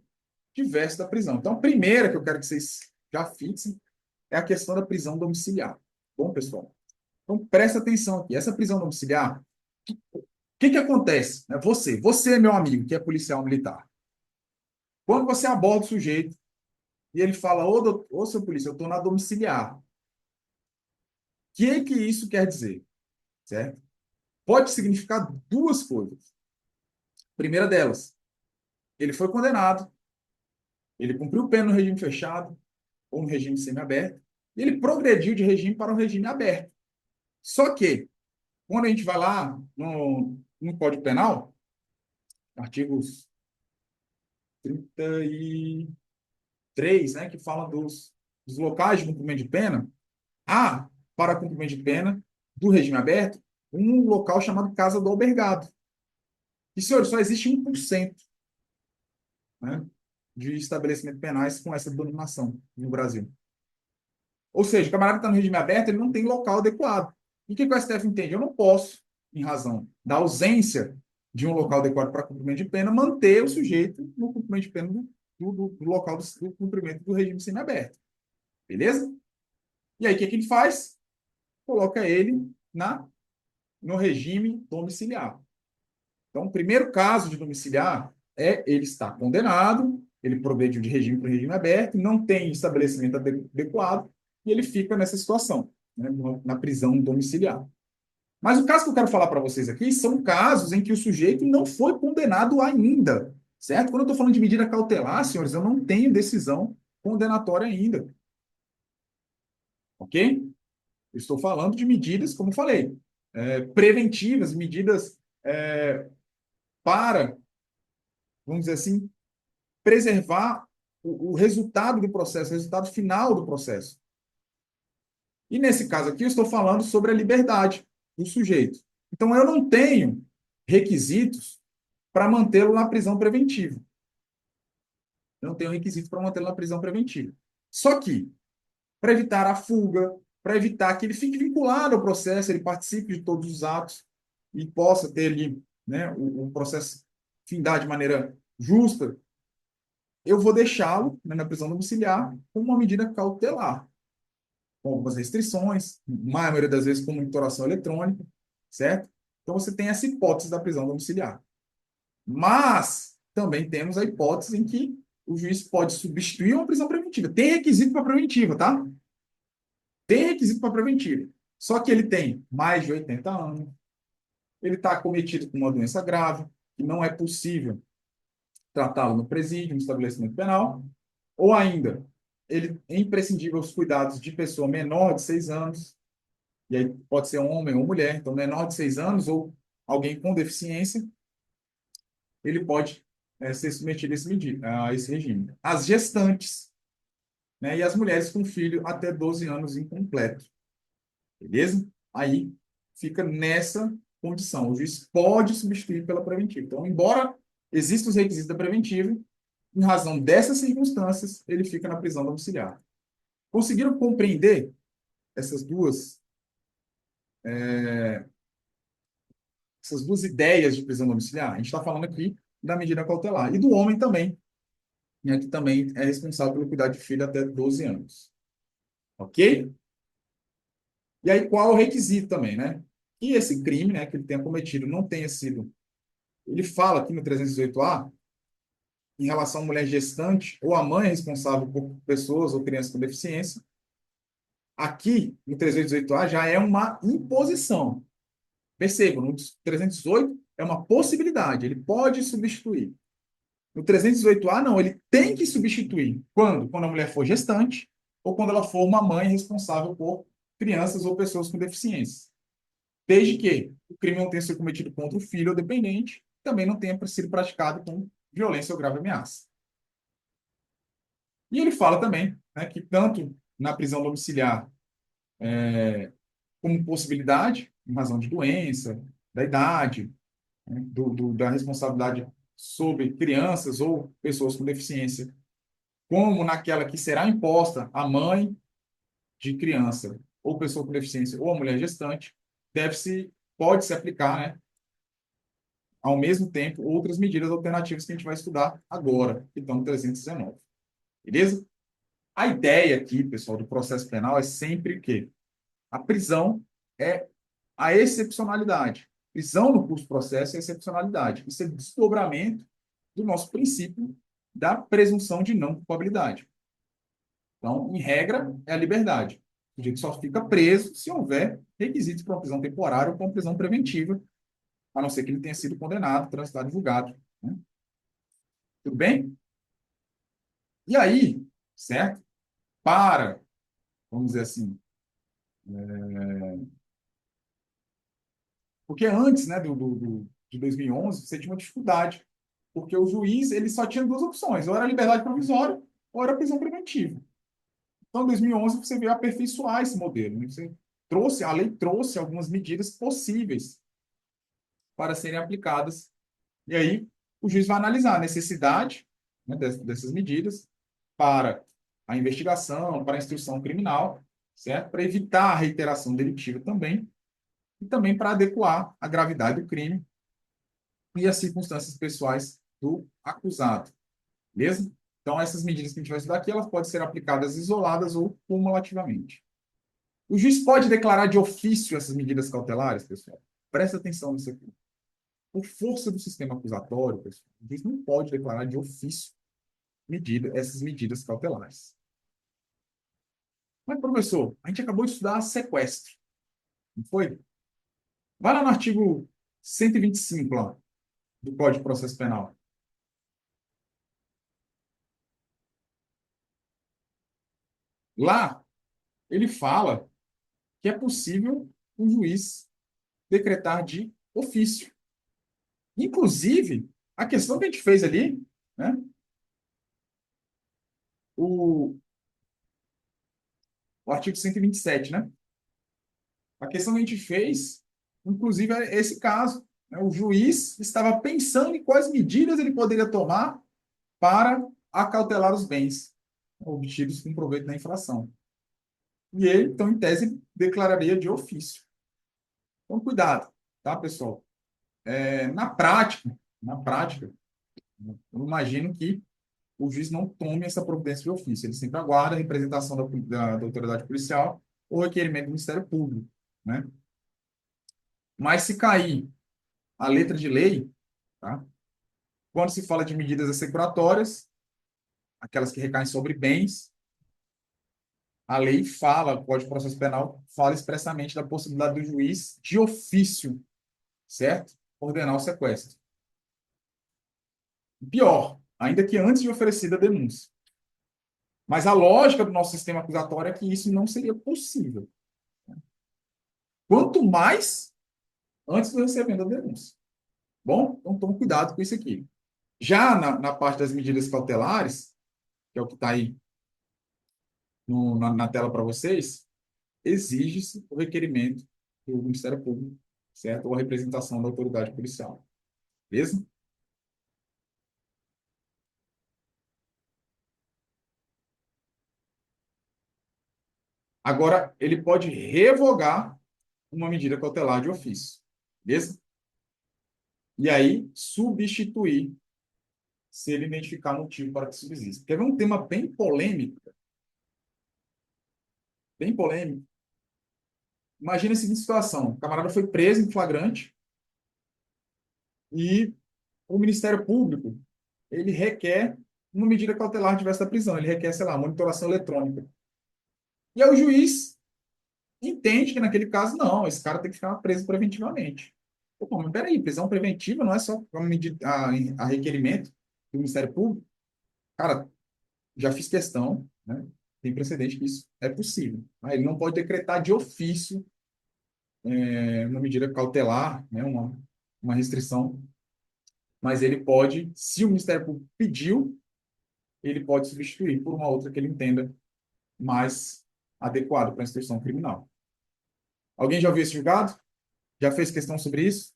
diverso da prisão. Então, a primeira que eu quero que vocês já fixem é a questão da prisão domiciliar. Bom, pessoal? Então, presta atenção aqui. Essa prisão domiciliar, o que acontece? Você, meu amigo, que é policial militar, quando você aborda o sujeito e ele fala, ô seu polícia, eu estou na domiciliar. O que isso quer dizer? Certo? Pode significar duas coisas. Primeira delas, ele foi condenado, ele cumpriu pena no regime fechado ou no regime semiaberto, e ele progrediu de regime para um regime aberto. Só que, quando a gente vai lá no Código Penal, artigos 33, né, que fala dos locais de cumprimento de pena, há, para cumprimento de pena do regime aberto, um local chamado Casa do Albergado. E, senhores, só existe 1%, né, de estabelecimentos penais com essa denominação no Brasil. Ou seja, o camarada que está no regime aberto, ele não tem local adequado. E o que o STF entende? Eu não posso, em razão da ausência de um local adequado para cumprimento de pena, manter o sujeito no cumprimento de pena do local do cumprimento do regime semiaberto. Beleza? E aí, o que ele faz? Coloca ele no regime domiciliar. Então, o primeiro caso de domiciliar é ele estar condenado, ele progrediu de regime para regime aberto, não tem estabelecimento adequado, e ele fica nessa situação, né, na prisão domiciliar. Mas o caso que eu quero falar para vocês aqui são casos em que o sujeito não foi condenado ainda, certo? Quando eu estou falando de medida cautelar, senhores, eu não tenho decisão condenatória ainda, ok? Eu estou falando de medidas, como eu falei, preventivas, medidas para, vamos dizer assim, preservar o resultado do processo, o resultado final do processo. E nesse caso aqui, eu estou falando sobre a liberdade do sujeito. Então, eu não tenho requisitos para mantê-lo na prisão preventiva. Eu não tenho requisitos para mantê-lo na prisão preventiva. Só que, para evitar a fuga, para evitar que ele fique vinculado ao processo, ele participe de todos os atos e possa ter ali, né, o processo findar de maneira justa, eu vou deixá-lo, né, na prisão domiciliar com uma medida cautelar, com algumas restrições, na maioria das vezes com monitoração eletrônica, certo? Então você tem essa hipótese da prisão domiciliar. Mas também temos a hipótese em que o juiz pode substituir uma prisão preventiva. Tem requisito para preventiva, tá? Tem requisito para preventiva. Só que ele tem mais de 80 anos, ele está acometido com uma doença grave, que não é possível tratá-lo no presídio, no estabelecimento penal, ou ainda, ele é imprescindível os cuidados de pessoa menor de 6 anos, e aí pode ser homem ou mulher, então menor de 6 anos ou alguém com deficiência, ele pode ser submetido a esse regime. As gestantes, né, e as mulheres com filho até 12 anos incompleto. Beleza? Aí fica nessa condição. O juiz pode substituir pela preventiva. Então, embora existam os requisitos da preventiva, em razão dessas circunstâncias, ele fica na prisão domiciliar. Conseguiram compreender essas duas, essas duas ideias de prisão domiciliar? A gente está falando aqui da medida cautelar. E do homem também, né, que também é responsável pelo cuidado de filho até 12 anos. Ok? E aí, qual é o requisito também, né? Que esse crime, né, que ele tenha cometido não tenha sido. Ele fala aqui no 318A, em relação à mulher gestante ou a mãe responsável por pessoas ou crianças com deficiência. Aqui, no 318A, já é uma imposição. Percebam, no 318 é uma possibilidade, ele pode substituir. No 318A, não, ele tem que substituir. Quando? Quando a mulher for gestante ou quando ela for uma mãe responsável por crianças ou pessoas com deficiência. Desde que o crime não tenha sido cometido contra o filho ou dependente, também não tenha sido praticado com violência ou grave ameaça. E ele fala também, né, que tanto na prisão domiciliar como possibilidade, em razão de doença, da idade, né, da responsabilidade sobre crianças ou pessoas com deficiência, como naquela que será imposta à mãe de criança ou pessoa com deficiência ou a mulher gestante, pode-se aplicar, né, ao mesmo tempo outras medidas alternativas que a gente vai estudar agora, que estão no 319. Beleza? A ideia aqui, pessoal, do processo penal é sempre que a prisão é a excepcionalidade. Prisão no curso processo é excepcionalidade. Isso é desdobramento do nosso princípio da presunção de não culpabilidade. Então, em regra, é a liberdade. O sujeito só fica preso se houver requisitos para uma prisão temporária ou para uma prisão preventiva, a não ser que ele tenha sido condenado, transitado e julgado. Né? Tudo bem? E aí, certo? Vamos dizer assim, porque antes, né, de 2011, você tinha uma dificuldade, porque o juiz ele só tinha duas opções, ou era liberdade provisória, ou era prisão preventiva. Então, em 2011, você veio aperfeiçoar esse modelo. Né? A lei trouxe algumas medidas possíveis para serem aplicadas. E aí, o juiz vai analisar a necessidade, né, dessas medidas para a investigação, para a instrução criminal, certo? Para evitar a reiteração delitiva também, e também para adequar a gravidade do crime e as circunstâncias pessoais do acusado. Beleza? Então, essas medidas que a gente vai estudar aqui, elas podem ser aplicadas isoladas ou cumulativamente. O juiz pode declarar de ofício essas medidas cautelares, pessoal? Presta atenção nisso aqui. Por força do sistema acusatório, pessoal, o juiz não pode declarar de ofício essas medidas cautelares. Mas, professor, a gente acabou de estudar sequestro, não foi? Vai lá no artigo 125 lá, do Código de Processo Penal. Lá, ele fala que é possível um juiz decretar de ofício. Inclusive, a questão que a gente fez ali, né, o, o artigo 127, né? A questão que a gente fez, inclusive, é esse caso, né? O juiz estava pensando em quais medidas ele poderia tomar para acautelar os bens obtidos com proveito da infração. E ele, então, em tese, declararia de ofício. Então, cuidado, tá, pessoal? Na prática, eu imagino que o juiz não tome essa providência de ofício. Ele sempre aguarda a representação da autoridade policial ou requerimento do Ministério Público, né? Mas se cair a letra de lei, tá? Quando se fala de medidas assecuratórias, aquelas que recaem sobre bens, a lei fala, o Código de Processo Penal fala expressamente da possibilidade do juiz, de ofício, certo? Ordenar o sequestro. Pior, ainda que antes de oferecida a denúncia. Mas a lógica do nosso sistema acusatório é que isso não seria possível. Quanto mais antes do recebimento da denúncia. Bom, então tome cuidado com isso aqui. Já na parte das medidas cautelares, que é o que está aí na tela para vocês, exige-se o requerimento do Ministério Público, certo? Ou a representação da autoridade policial. Beleza? Agora, ele pode revogar uma medida cautelar de ofício. Beleza? E aí, substituir, se ele identificar motivo para que subsista. Porque é um tema bem polêmico. Imagina a seguinte situação: o camarada foi preso em flagrante e o Ministério Público ele requer uma medida cautelar diversa da prisão. Ele requer, sei lá, monitoração eletrônica. E aí o juiz entende que naquele caso, não, esse cara tem que ficar preso preventivamente. Pô, mas peraí, prisão preventiva não é só uma medida, a requerimento do Ministério Público? Cara, já fiz questão, né? Tem precedente que isso é possível. Ele não pode decretar de ofício uma medida cautelar, né? Uma restrição, mas ele pode, se o Ministério Público pediu, ele pode substituir por uma outra que ele entenda mais adequada para a instituição criminal. Alguém já ouviu esse julgado? Já fez questão sobre isso?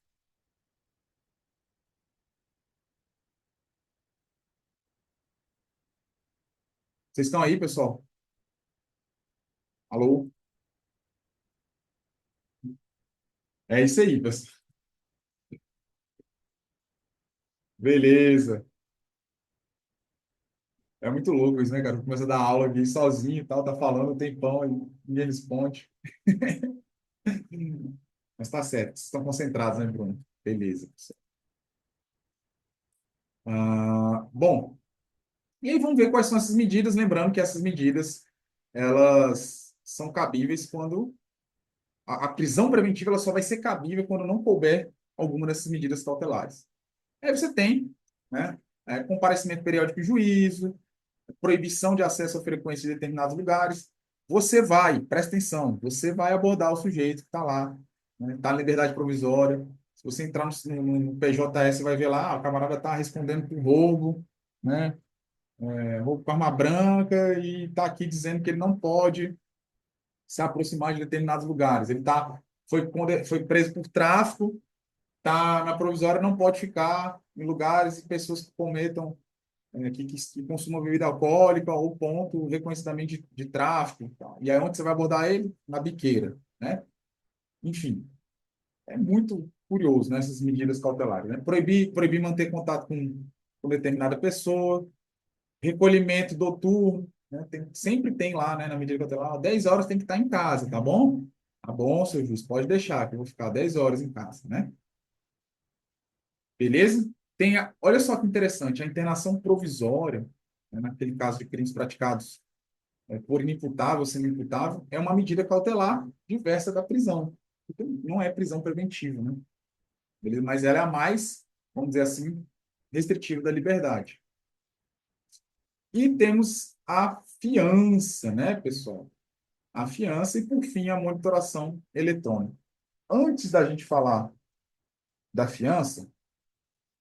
Vocês estão aí, pessoal? Alô? É isso aí, pessoal. Beleza. É muito louco isso, né, cara? Começa a dar aula aqui sozinho e tal, tá falando um tempão e ninguém responde. Mas tá certo, vocês estão concentrados, né, Bruno? Beleza. Bom, e aí vamos ver quais são essas medidas, lembrando que essas medidas, elas são cabíveis quando a prisão preventiva ela só vai ser cabível quando não couber alguma dessas medidas cautelares. Aí você tem, né, comparecimento periódico em juízo, proibição de acesso à frequência em determinados lugares. Você vai, presta atenção, você vai abordar o sujeito que está lá, né, está na liberdade provisória. Se você entrar no PJS, você vai ver lá, o camarada está respondendo por roubo, né, roubo com arma branca e está aqui dizendo que ele não pode se aproximar de determinados lugares. Foi preso por tráfico, está na provisória, não pode ficar em lugares e pessoas que cometam que consumam bebida alcoólica ou ponto reconhecidamente de tráfico. Tá? E aí onde você vai abordar ele? Na biqueira, né? Enfim, é muito curioso, né, essas medidas cautelares. Né? Proibir manter contato com determinada pessoa, recolhimento noturno, né? Sempre tem lá, né, na medida cautelar, 10 horas tem que estar em casa, tá bom? Tá bom, seu juiz, pode deixar, que eu vou ficar 10 horas em casa, né? Beleza? Olha só que interessante, a internação provisória, né, naquele caso de crimes praticados por inimputável, semi-imputável, é uma medida cautelar diversa da prisão. Então, não é prisão preventiva, né? Beleza? Mas ela é a mais, vamos dizer assim, restritiva da liberdade. E temos a fiança, né, pessoal? A fiança e, por fim, a monitoração eletrônica. Antes da gente falar da fiança,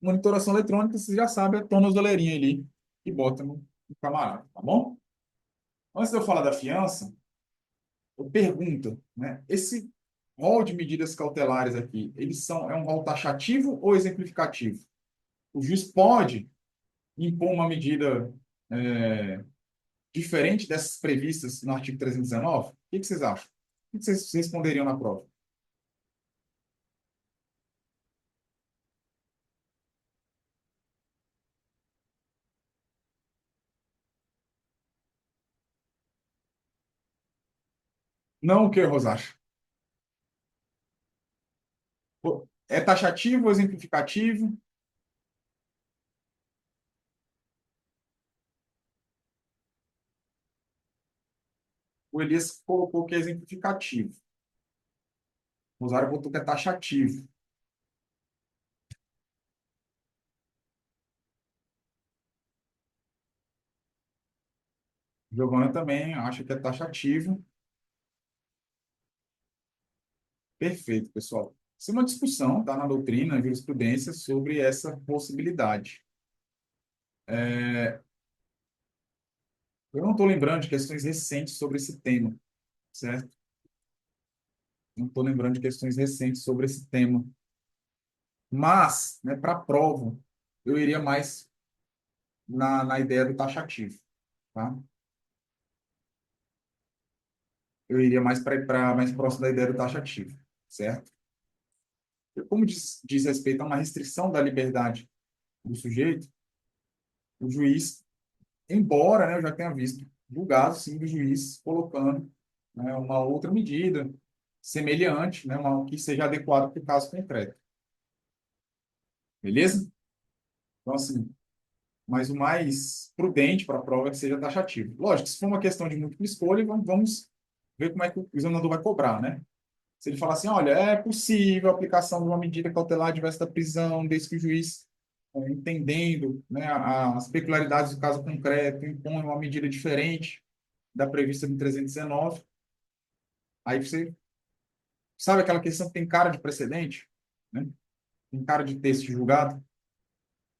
monitoração eletrônica, você já sabe, é a tornozeleirinha ali que bota no camarada, tá bom? Antes de eu falar da fiança, eu pergunto, né? Esse rol de medidas cautelares aqui, é um rol taxativo ou exemplificativo? O juiz pode impor uma medida é, diferente dessas previstas no artigo 319? O que vocês acham? O que vocês responderiam na prova? Não o que, Rosacha? É taxativo ou exemplificativo? O Elias colocou que é exemplificativo. O Rosário botou que é taxativo. Giovana também acha que é taxativo. Perfeito, pessoal. Isso é uma discussão, tá, na doutrina, na jurisprudência, sobre essa possibilidade. Eu não estou lembrando de questões recentes sobre esse tema, certo? Não estou lembrando de questões recentes sobre esse tema. Mas, né, para a prova, eu iria mais na ideia do taxativo, tá? Eu iria mais para mais próximo da ideia do taxativo, certo? Como diz respeito a uma restrição da liberdade do sujeito, o juiz, embora, né, eu já tenha visto julgado, sim, do juiz colocando, né, uma outra medida semelhante, né, uma que seja adequada para o caso concreto. Beleza? Então, assim, mas o mais prudente para a prova é que seja taxativo. Lógico, se for uma questão de múltipla escolha, vamos ver como é que o examinador vai cobrar, né? Se ele falar assim, olha, é possível a aplicação de uma medida cautelar adversa da prisão, desde que o juiz, entendendo, né, as peculiaridades do caso concreto, impõe uma medida diferente da prevista no 319, aí você sabe aquela questão que tem cara de precedente, né? Tem cara de texto julgado,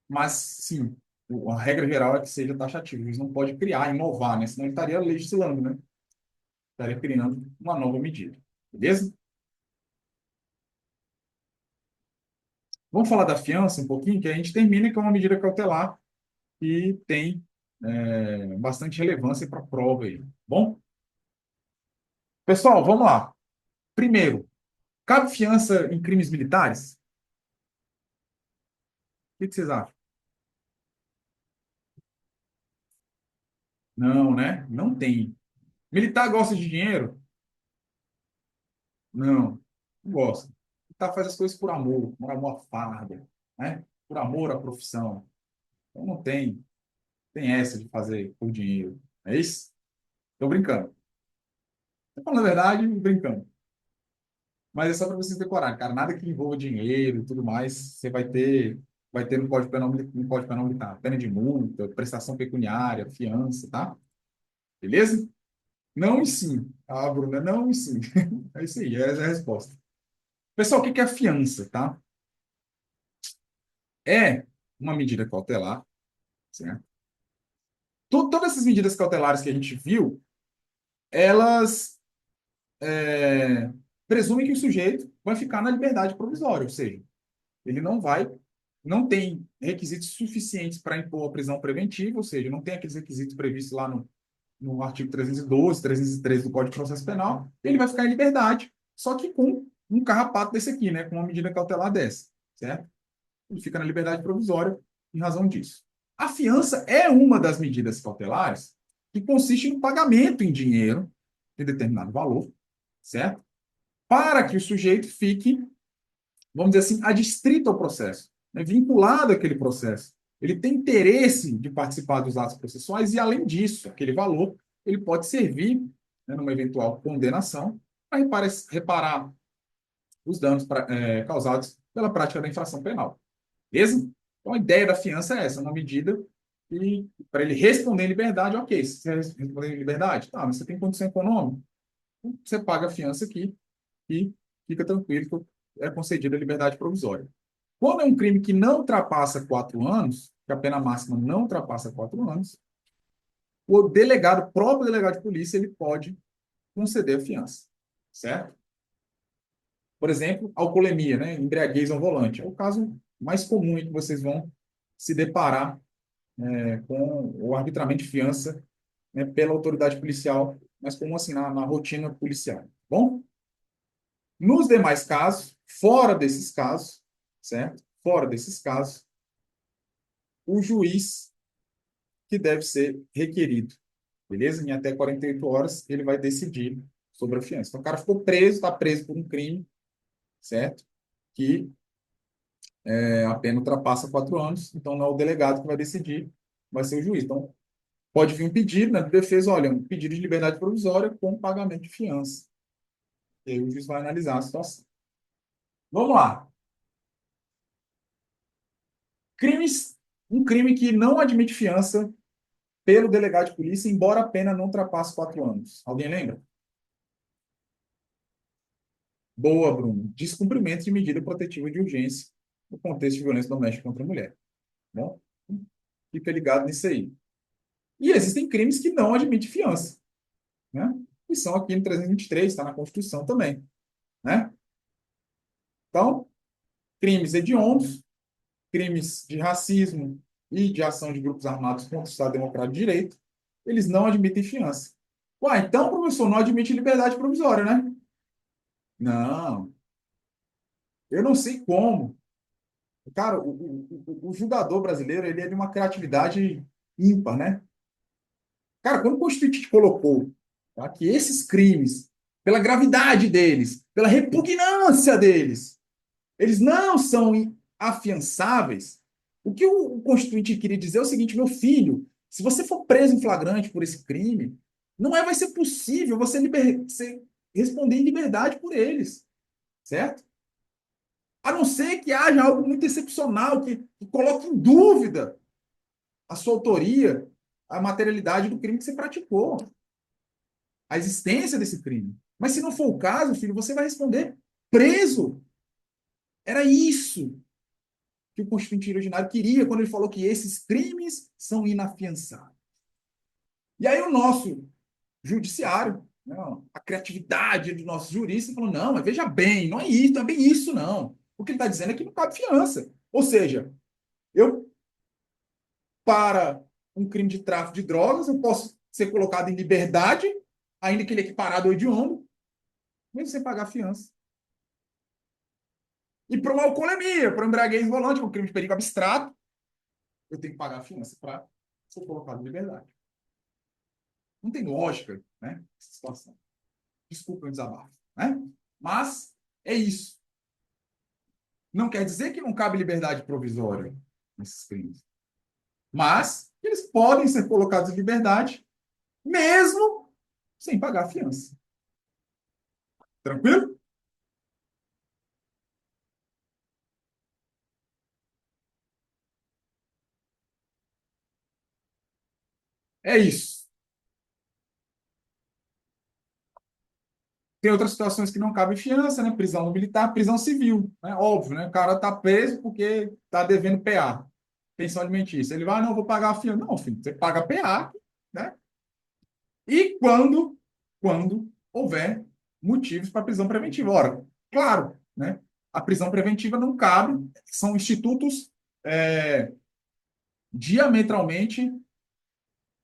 mas sim, a regra geral é que seja taxativo. O juiz não pode criar, inovar, né? Senão ele estaria legislando, né? Estaria criando uma nova medida. Beleza? Vamos falar da fiança um pouquinho, que a gente termina com uma medida cautelar que tem bastante relevância para a prova aí. Bom, pessoal, vamos lá. Primeiro, cabe fiança em crimes militares? O que vocês acham? Não, né? Não tem. Militar gosta de dinheiro? Não, não gosta. Militar faz as coisas por amor à farda, né? Por amor à profissão. Então não tem essa de fazer por dinheiro. É isso? Estou brincando. Estou falando a verdade, brincando. Mas é só para vocês decorarem, cara. Nada que envolva dinheiro e tudo mais, você vai ter no Código Penal militar. Pena de multa, prestação pecuniária, fiança, tá? Beleza? Não e sim. Ah, Bruna, não e sim. É isso aí, essa é a resposta. Pessoal, o que que é fiança, tá? É uma medida cautelar, certo? Todas essas medidas cautelares que a gente viu, elas presumem que o sujeito vai ficar na liberdade provisória, ou seja, ele não tem requisitos suficientes para impor a prisão preventiva, ou seja, não tem aqueles requisitos previstos lá no artigo 312, 313 do Código de Processo Penal, ele vai ficar em liberdade, só que com um carrapato desse aqui, né, com uma medida cautelar dessa, certo? Ele fica na liberdade provisória em razão disso. A fiança é uma das medidas cautelares que consiste no pagamento em dinheiro de determinado valor, certo? Para que o sujeito fique, vamos dizer assim, adstrito ao processo, né? Vinculado àquele processo. Ele tem interesse de participar dos atos processuais e, além disso, aquele valor, ele pode servir, né, numa eventual condenação, para reparar os danos causados pela prática da infração penal. Beleza? Então, a ideia da fiança é essa, uma medida e para ele responder em liberdade, ok, se você responder em liberdade, tá, mas você tem condição econômica, você paga a fiança aqui e fica tranquilo que é concedida a liberdade provisória. Quando é um crime que não ultrapassa 4 anos, que a pena máxima não ultrapassa 4 anos, o delegado, o próprio delegado de polícia, ele pode conceder a fiança, certo? Por exemplo, alcoolemia, né? Embriaguez ao volante. É o caso mais comum em que vocês vão se deparar com o arbitramento de fiança, né, pela autoridade policial, mas como assim, na rotina policial. Bom, nos demais casos, fora desses casos, certo? Fora desses casos, o juiz que deve ser requerido, beleza? Em até 48 horas, ele vai decidir sobre a fiança. Então, o cara ficou preso, está preso por um crime, certo? Que a pena ultrapassa 4 anos, então não é o delegado que vai decidir, vai ser o juiz. Então, pode vir um pedido, né, de defesa, olha, um pedido de liberdade provisória com pagamento de fiança. E aí o juiz vai analisar a situação. Vamos lá. Crimes, um crime que não admite fiança pelo delegado de polícia, embora a pena não ultrapasse 4 anos. Alguém lembra? Boa, Bruno. Descumprimento de medida protetiva de urgência no contexto de violência doméstica contra a mulher. Bom, fica ligado nisso aí. E existem crimes que não admitem fiança, né? E são aqui no 323, está na Constituição também, né? Então, crimes hediondos, crimes de racismo e de ação de grupos armados contra o Estado Democrático de Direito, eles não admitem fiança. Ué, então, professor, não admite liberdade provisória, né? Não, eu não sei como. Cara, o julgador brasileiro, ele é de uma criatividade ímpar, né? Cara, quando o Constituinte colocou, tá, que esses crimes, pela gravidade deles, pela repugnância deles, eles não são afiançáveis, o que o Constituinte queria dizer é o seguinte, meu filho, se você for preso em flagrante por esse crime, não vai ser possível você responder em liberdade por eles, certo? A não ser que haja algo muito excepcional, que coloque em dúvida a sua autoria, a materialidade do crime que você praticou, a existência desse crime. Mas se não for o caso, filho, você vai responder preso. Era isso que o Constituinte originário queria quando ele falou que esses crimes são inafiançáveis. E aí o nosso judiciário, né, a criatividade dos nossos juristas, falou, não, mas veja bem, não é isso, não é bem isso, não. O que ele está dizendo é que não cabe fiança. Ou seja, eu, para um crime de tráfico de drogas, eu posso ser colocado em liberdade, ainda que ele é equiparado ao hediondo, mesmo sem pagar fiança. E para uma alcoolemia, para um embriaguez volante, um crime de perigo abstrato, eu tenho que pagar a fiança para ser colocado em liberdade. Não tem lógica, né, essa situação. Desculpa o desabafo, né? Mas é isso. Não quer dizer que não cabe liberdade provisória nesses crimes. Mas eles podem ser colocados em liberdade mesmo sem pagar a fiança. Tranquilo? É isso. Tem outras situações que não cabem fiança, né? Prisão militar, prisão civil, né? Óbvio, né? O cara está preso porque está devendo PA, pensão alimentícia. Ele vai, não, vou pagar a fiança. Não, filho, você paga PA, né? E quando houver motivos para prisão preventiva. Ora, claro, né? A prisão preventiva não cabe, são institutos diametralmente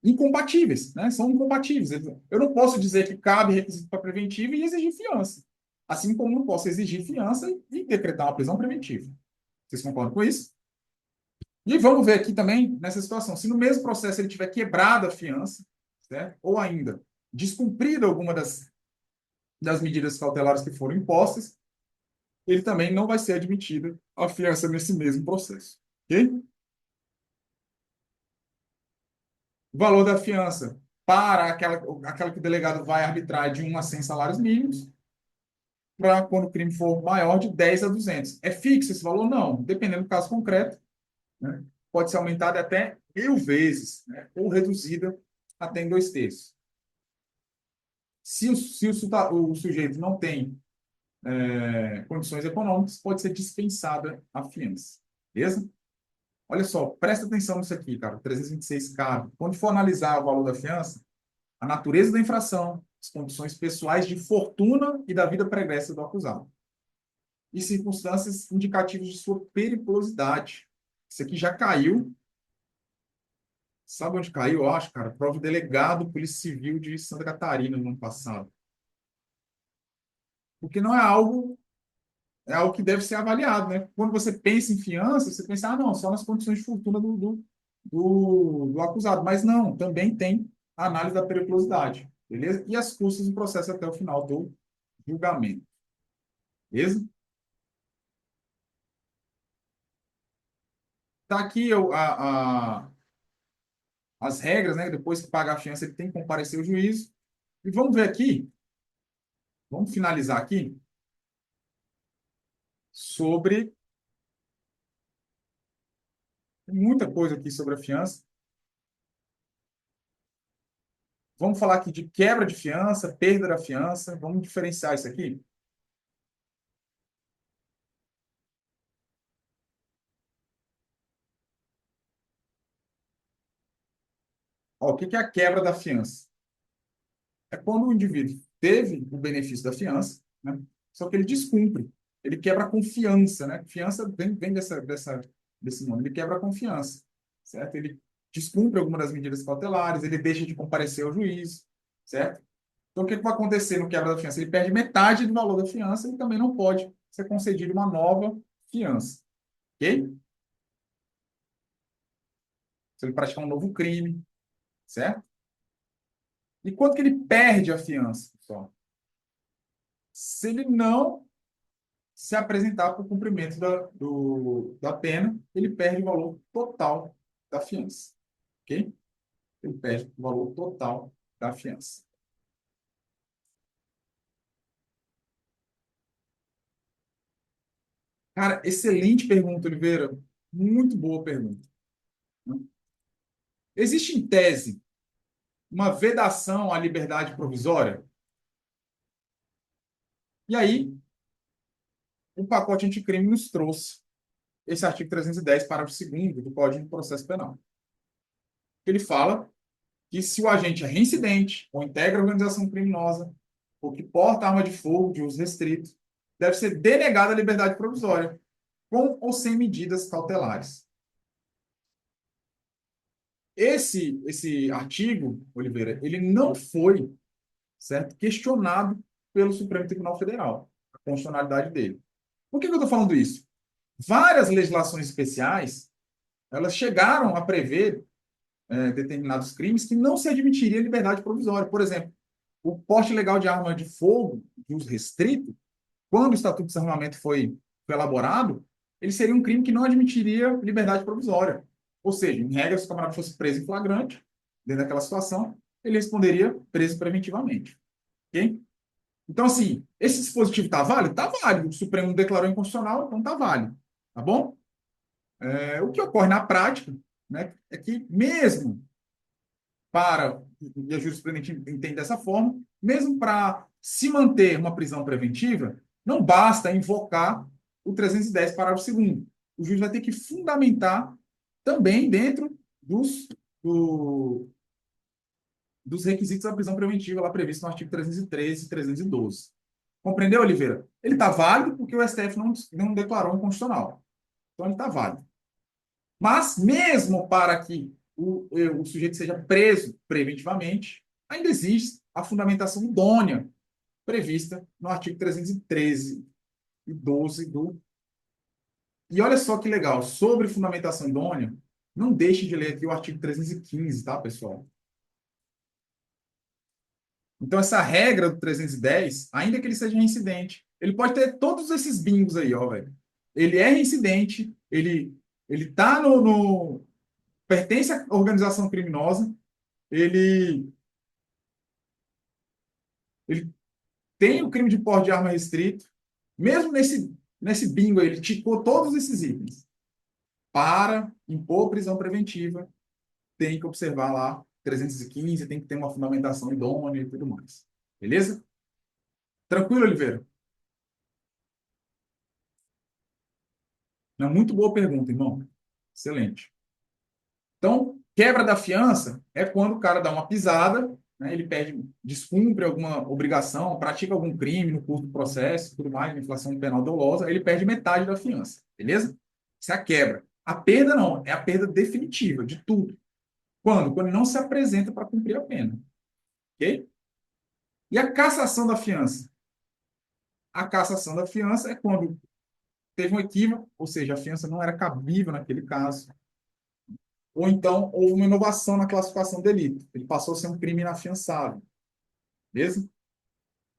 incompatíveis, né? São incompatíveis. Eu não posso dizer que cabe requisito para preventiva e exigir fiança. Assim como não posso exigir fiança e decretar uma prisão preventiva. Vocês concordam com isso? E vamos ver aqui também, nessa situação, se no mesmo processo ele tiver quebrado a fiança, certo? Ou ainda descumprido alguma das medidas cautelares que foram impostas, ele também não vai ser admitido a fiança nesse mesmo processo. Ok? O valor da fiança para aquela que o delegado vai arbitrar de 1 a 100 salários mínimos, para quando o crime for maior de 10 a 200. É fixo esse valor? Não. Dependendo do caso concreto, né, pode ser aumentada até 1.000 vezes, né, ou reduzida até em 2 terços. Se o sujeito não tem condições econômicas, pode ser dispensada a fiança. Beleza? Olha só, presta atenção nisso aqui, cara. 326 cabe. Quando for analisar o valor da fiança, a natureza da infração, as condições pessoais de fortuna e da vida pregressa do acusado. E circunstâncias indicativas de sua periculosidade. Isso aqui já caiu. Sabe onde caiu? Eu acho, cara. Prova do delegado Polícia Civil de Santa Catarina no ano passado. Porque não é algo que deve ser avaliado, né? Quando você pensa em fiança, você pensa, ah, não, só nas condições de fortuna do acusado. Mas não, também tem a análise da periculosidade, beleza? E as custas do processo até o final do julgamento, beleza? Tá aqui as regras, né? Depois que pagar a fiança, ele tem que comparecer ao juízo. E vamos ver aqui, vamos finalizar aqui sobre muita coisa aqui sobre a fiança. Vamos falar aqui de quebra de fiança, perda da fiança. Vamos diferenciar isso aqui. Ó, o que é a quebra da fiança? É quando o indivíduo teve o benefício da fiança, né? Só que ele descumpre. Ele quebra a confiança, né? Fiança vem desse nome. Ele quebra a confiança, certo? Ele descumpre alguma das medidas cautelares, ele deixa de comparecer ao juiz, certo? Então, o que vai acontecer no quebra da fiança? Ele perde metade do valor da fiança e também não pode ser concedido uma nova fiança, ok? Se ele praticar um novo crime, certo? E quanto que ele perde a fiança, pessoal? Se ele não se apresentar para o cumprimento da pena, ele perde o valor total da fiança, ok? Ele perde o valor total da fiança. Cara, excelente pergunta, Oliveira. Muito boa pergunta. Existe, em tese, uma vedação à liberdade provisória? E aí, o pacote anticrime nos trouxe esse artigo 310, parágrafo 2º do Código de Processo Penal. Ele fala que se o agente é reincidente ou integra organização criminosa ou que porta arma de fogo de uso restrito, deve ser denegada a liberdade provisória, com ou sem medidas cautelares. Esse artigo, Oliveira, ele não foi, certo, questionado pelo Supremo Tribunal Federal, a constitucionalidade dele. Por que eu estou falando isso? Várias legislações especiais, elas chegaram a prever determinados crimes que não se admitiria liberdade provisória. Por exemplo, o porte ilegal de arma de fogo de uso restrito, quando o Estatuto de Desarmamento foi elaborado, ele seria um crime que não admitiria liberdade provisória. Ou seja, em regra, se o camarada fosse preso em flagrante, dentro daquela situação, ele responderia preso preventivamente. Ok? Então, assim, esse dispositivo está válido? Está válido. O Supremo declarou inconstitucional, então está válido. Tá bom? O que ocorre na prática, né, é que mesmo para, e a jurisprudência entende dessa forma, mesmo para se manter uma prisão preventiva, não basta invocar o 310, parágrafo 2º. O juiz vai ter que fundamentar também dentro dos requisitos da prisão preventiva lá previsto no artigo 313 e 312. Compreendeu, Oliveira? Ele está válido porque o STF não declarou inconstitucional. Então, ele está válido. Mas, mesmo para que o sujeito seja preso preventivamente, ainda existe a fundamentação idônea prevista no artigo 313 e 12 do. E olha só que legal, sobre fundamentação idônea, não deixe de ler aqui o artigo 315, tá, pessoal? Então, essa regra do 310, ainda que ele seja reincidente, ele pode ter todos esses bingos aí, ó, velho. Ele é reincidente, ele tá pertence à organização criminosa, ele, ele tem o crime de porte de arma restrito, mesmo nesse bingo aí, ele ticou todos esses itens. Para impor prisão preventiva, tem que observar lá 315, tem que ter uma fundamentação idônea e tudo mais. Beleza? Tranquilo, Oliveira? Uma muito boa pergunta, irmão. Excelente. Então, quebra da fiança é quando o cara dá uma pisada, né, ele perde, descumpre alguma obrigação, pratica algum crime no curso do processo, tudo mais, infração penal dolosa, ele perde metade da fiança, beleza? Isso é a quebra. A perda não, é a perda definitiva de tudo. Quando? Quando não se apresenta para cumprir a pena, ok? E a cassação da fiança? A cassação da fiança é quando teve um equívoco, ou seja, a fiança não era cabível naquele caso, ou então houve uma inovação na classificação do delito. Ele passou a ser um crime inafiançável, beleza?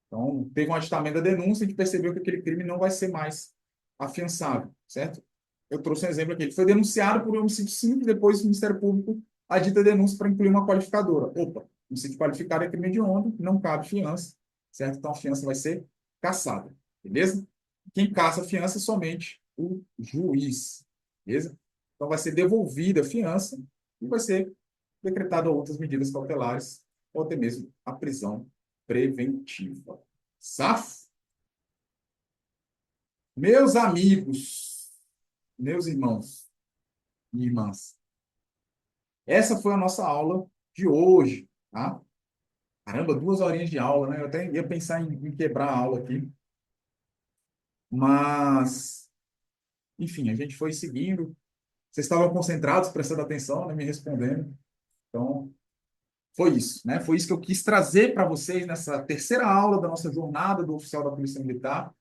Então, teve um aditamento da denúncia e a gente percebeu que aquele crime não vai ser mais afiançável, certo? Eu trouxe um exemplo aqui. Ele foi denunciado por um homicídio simples, depois o Ministério Público adita a denúncia para incluir uma qualificadora. Opa, homicídio qualificado é crime hediondo, não cabe fiança, certo? Então, a fiança vai ser cassada, beleza? Quem caça a fiança é somente o juiz, beleza? Então, vai ser devolvida a fiança e vai ser decretada outras medidas cautelares ou até mesmo a prisão preventiva. Saf? Meus amigos, meus irmãos e irmãs, essa foi a nossa aula de hoje, tá? Caramba, 2 horinhas de aula, né? Eu até ia pensar em quebrar a aula aqui, mas, enfim, a gente foi seguindo. Vocês estavam concentrados, prestando atenção, né, me respondendo. Então, foi isso, né? Foi isso que eu quis trazer para vocês nessa terceira aula da nossa jornada do oficial da Polícia Militar,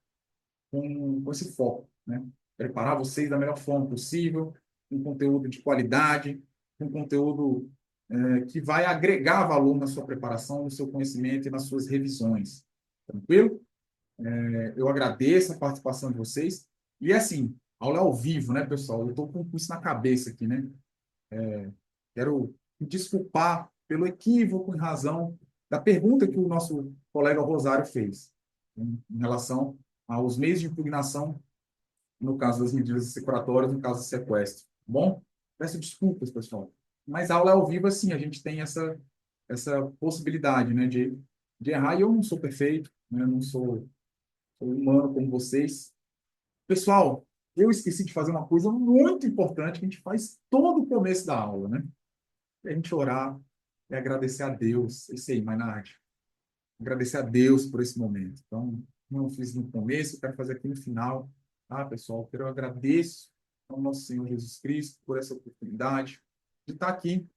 com esse foco, né? Preparar vocês da melhor forma possível, com conteúdo de qualidade, com conteúdo que vai agregar valor na sua preparação, no seu conhecimento e nas suas revisões. Tranquilo? Eu agradeço a participação de vocês. E assim, aula é ao vivo, né, pessoal? Eu estou com isso na cabeça aqui, né? Quero me desculpar pelo equívoco em razão da pergunta que o nosso colega Rosário fez, em relação aos meios de impugnação no caso das medidas securatórias, no caso do sequestro. Tá bom? Peço desculpas, pessoal. Mas a aula ao vivo, assim, a gente tem essa possibilidade, né, de errar. E eu não sou perfeito, né, eu não sou humano como vocês. Pessoal, eu esqueci de fazer uma coisa muito importante que a gente faz todo o começo da aula, né? É a gente orar e agradecer a Deus. Isso aí, Mainardi. Agradecer a Deus por esse momento. Então, não fiz no começo, quero fazer aqui no final. Tá, pessoal? Eu agradeço ao nosso Senhor Jesus Cristo por essa oportunidade de estar aqui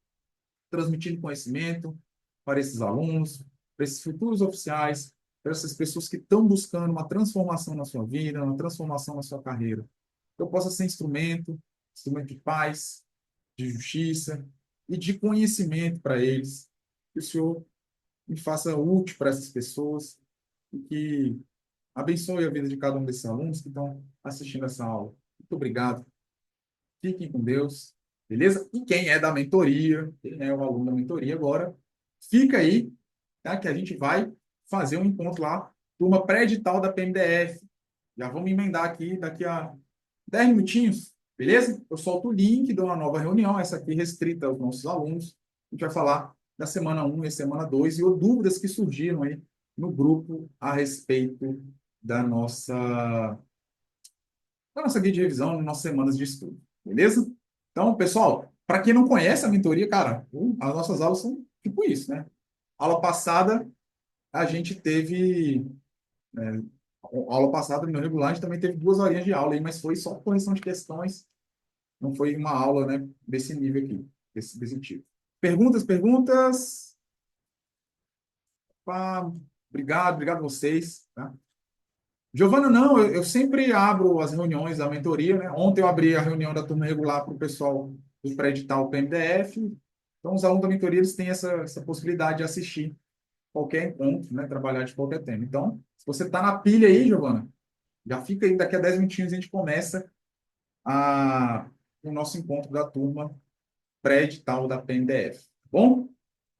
transmitindo conhecimento para esses alunos, para esses futuros oficiais, para essas pessoas que estão buscando uma transformação na sua vida, uma transformação na sua carreira. Que eu possa ser instrumento de paz, de justiça e de conhecimento para eles. Que o Senhor me faça útil para essas pessoas e que abençoe a vida de cada um desses alunos que estão assistindo essa aula. Muito obrigado. Fiquem com Deus, beleza? E quem é da mentoria, quem é o aluno da mentoria agora, fica aí, tá? Que a gente vai fazer um encontro lá, turma pré-edital da PMDF. Já vamos emendar aqui daqui a 10 minutinhos, beleza? Eu solto o link de uma nova reunião, essa aqui restrita aos nossos alunos. A gente vai falar da semana 1 e semana 2 e dúvidas que surgiram aí no grupo a respeito da nossa guia de revisão, nas nossas semanas de estudo, beleza? Então, pessoal, para quem não conhece a mentoria, cara, as nossas aulas são tipo isso, né? Aula passada, a gente teve. A aula passada, no regular, a gente também teve 2 horinhas de aula aí, mas foi só correção de questões, não foi uma aula, né, desse nível aqui, desse tipo. Perguntas, perguntas? Pá, obrigado a vocês, tá? Giovana, não, eu sempre abro as reuniões da mentoria, né? Ontem eu abri a reunião da turma regular para o pessoal do pré-edital PMDF. Então, os alunos da mentoria eles têm essa possibilidade de assistir qualquer encontro, né? Trabalhar de qualquer tema. Então, se você está na pilha aí, Giovana, já fica aí, daqui a 10 minutinhos a gente começa o nosso encontro da turma pré-edital da PMDF. Tá bom?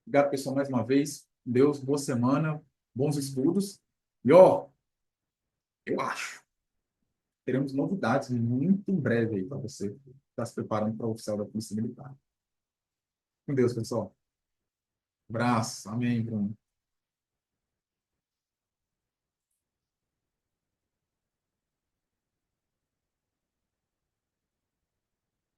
Obrigado, pessoal, mais uma vez. Deus, boa semana, bons estudos. E, ó, eu acho teremos novidades muito em breve aí para você que está se preparando para o oficial da Polícia Militar. Com Deus, pessoal. Abraço. Amém, Bruno.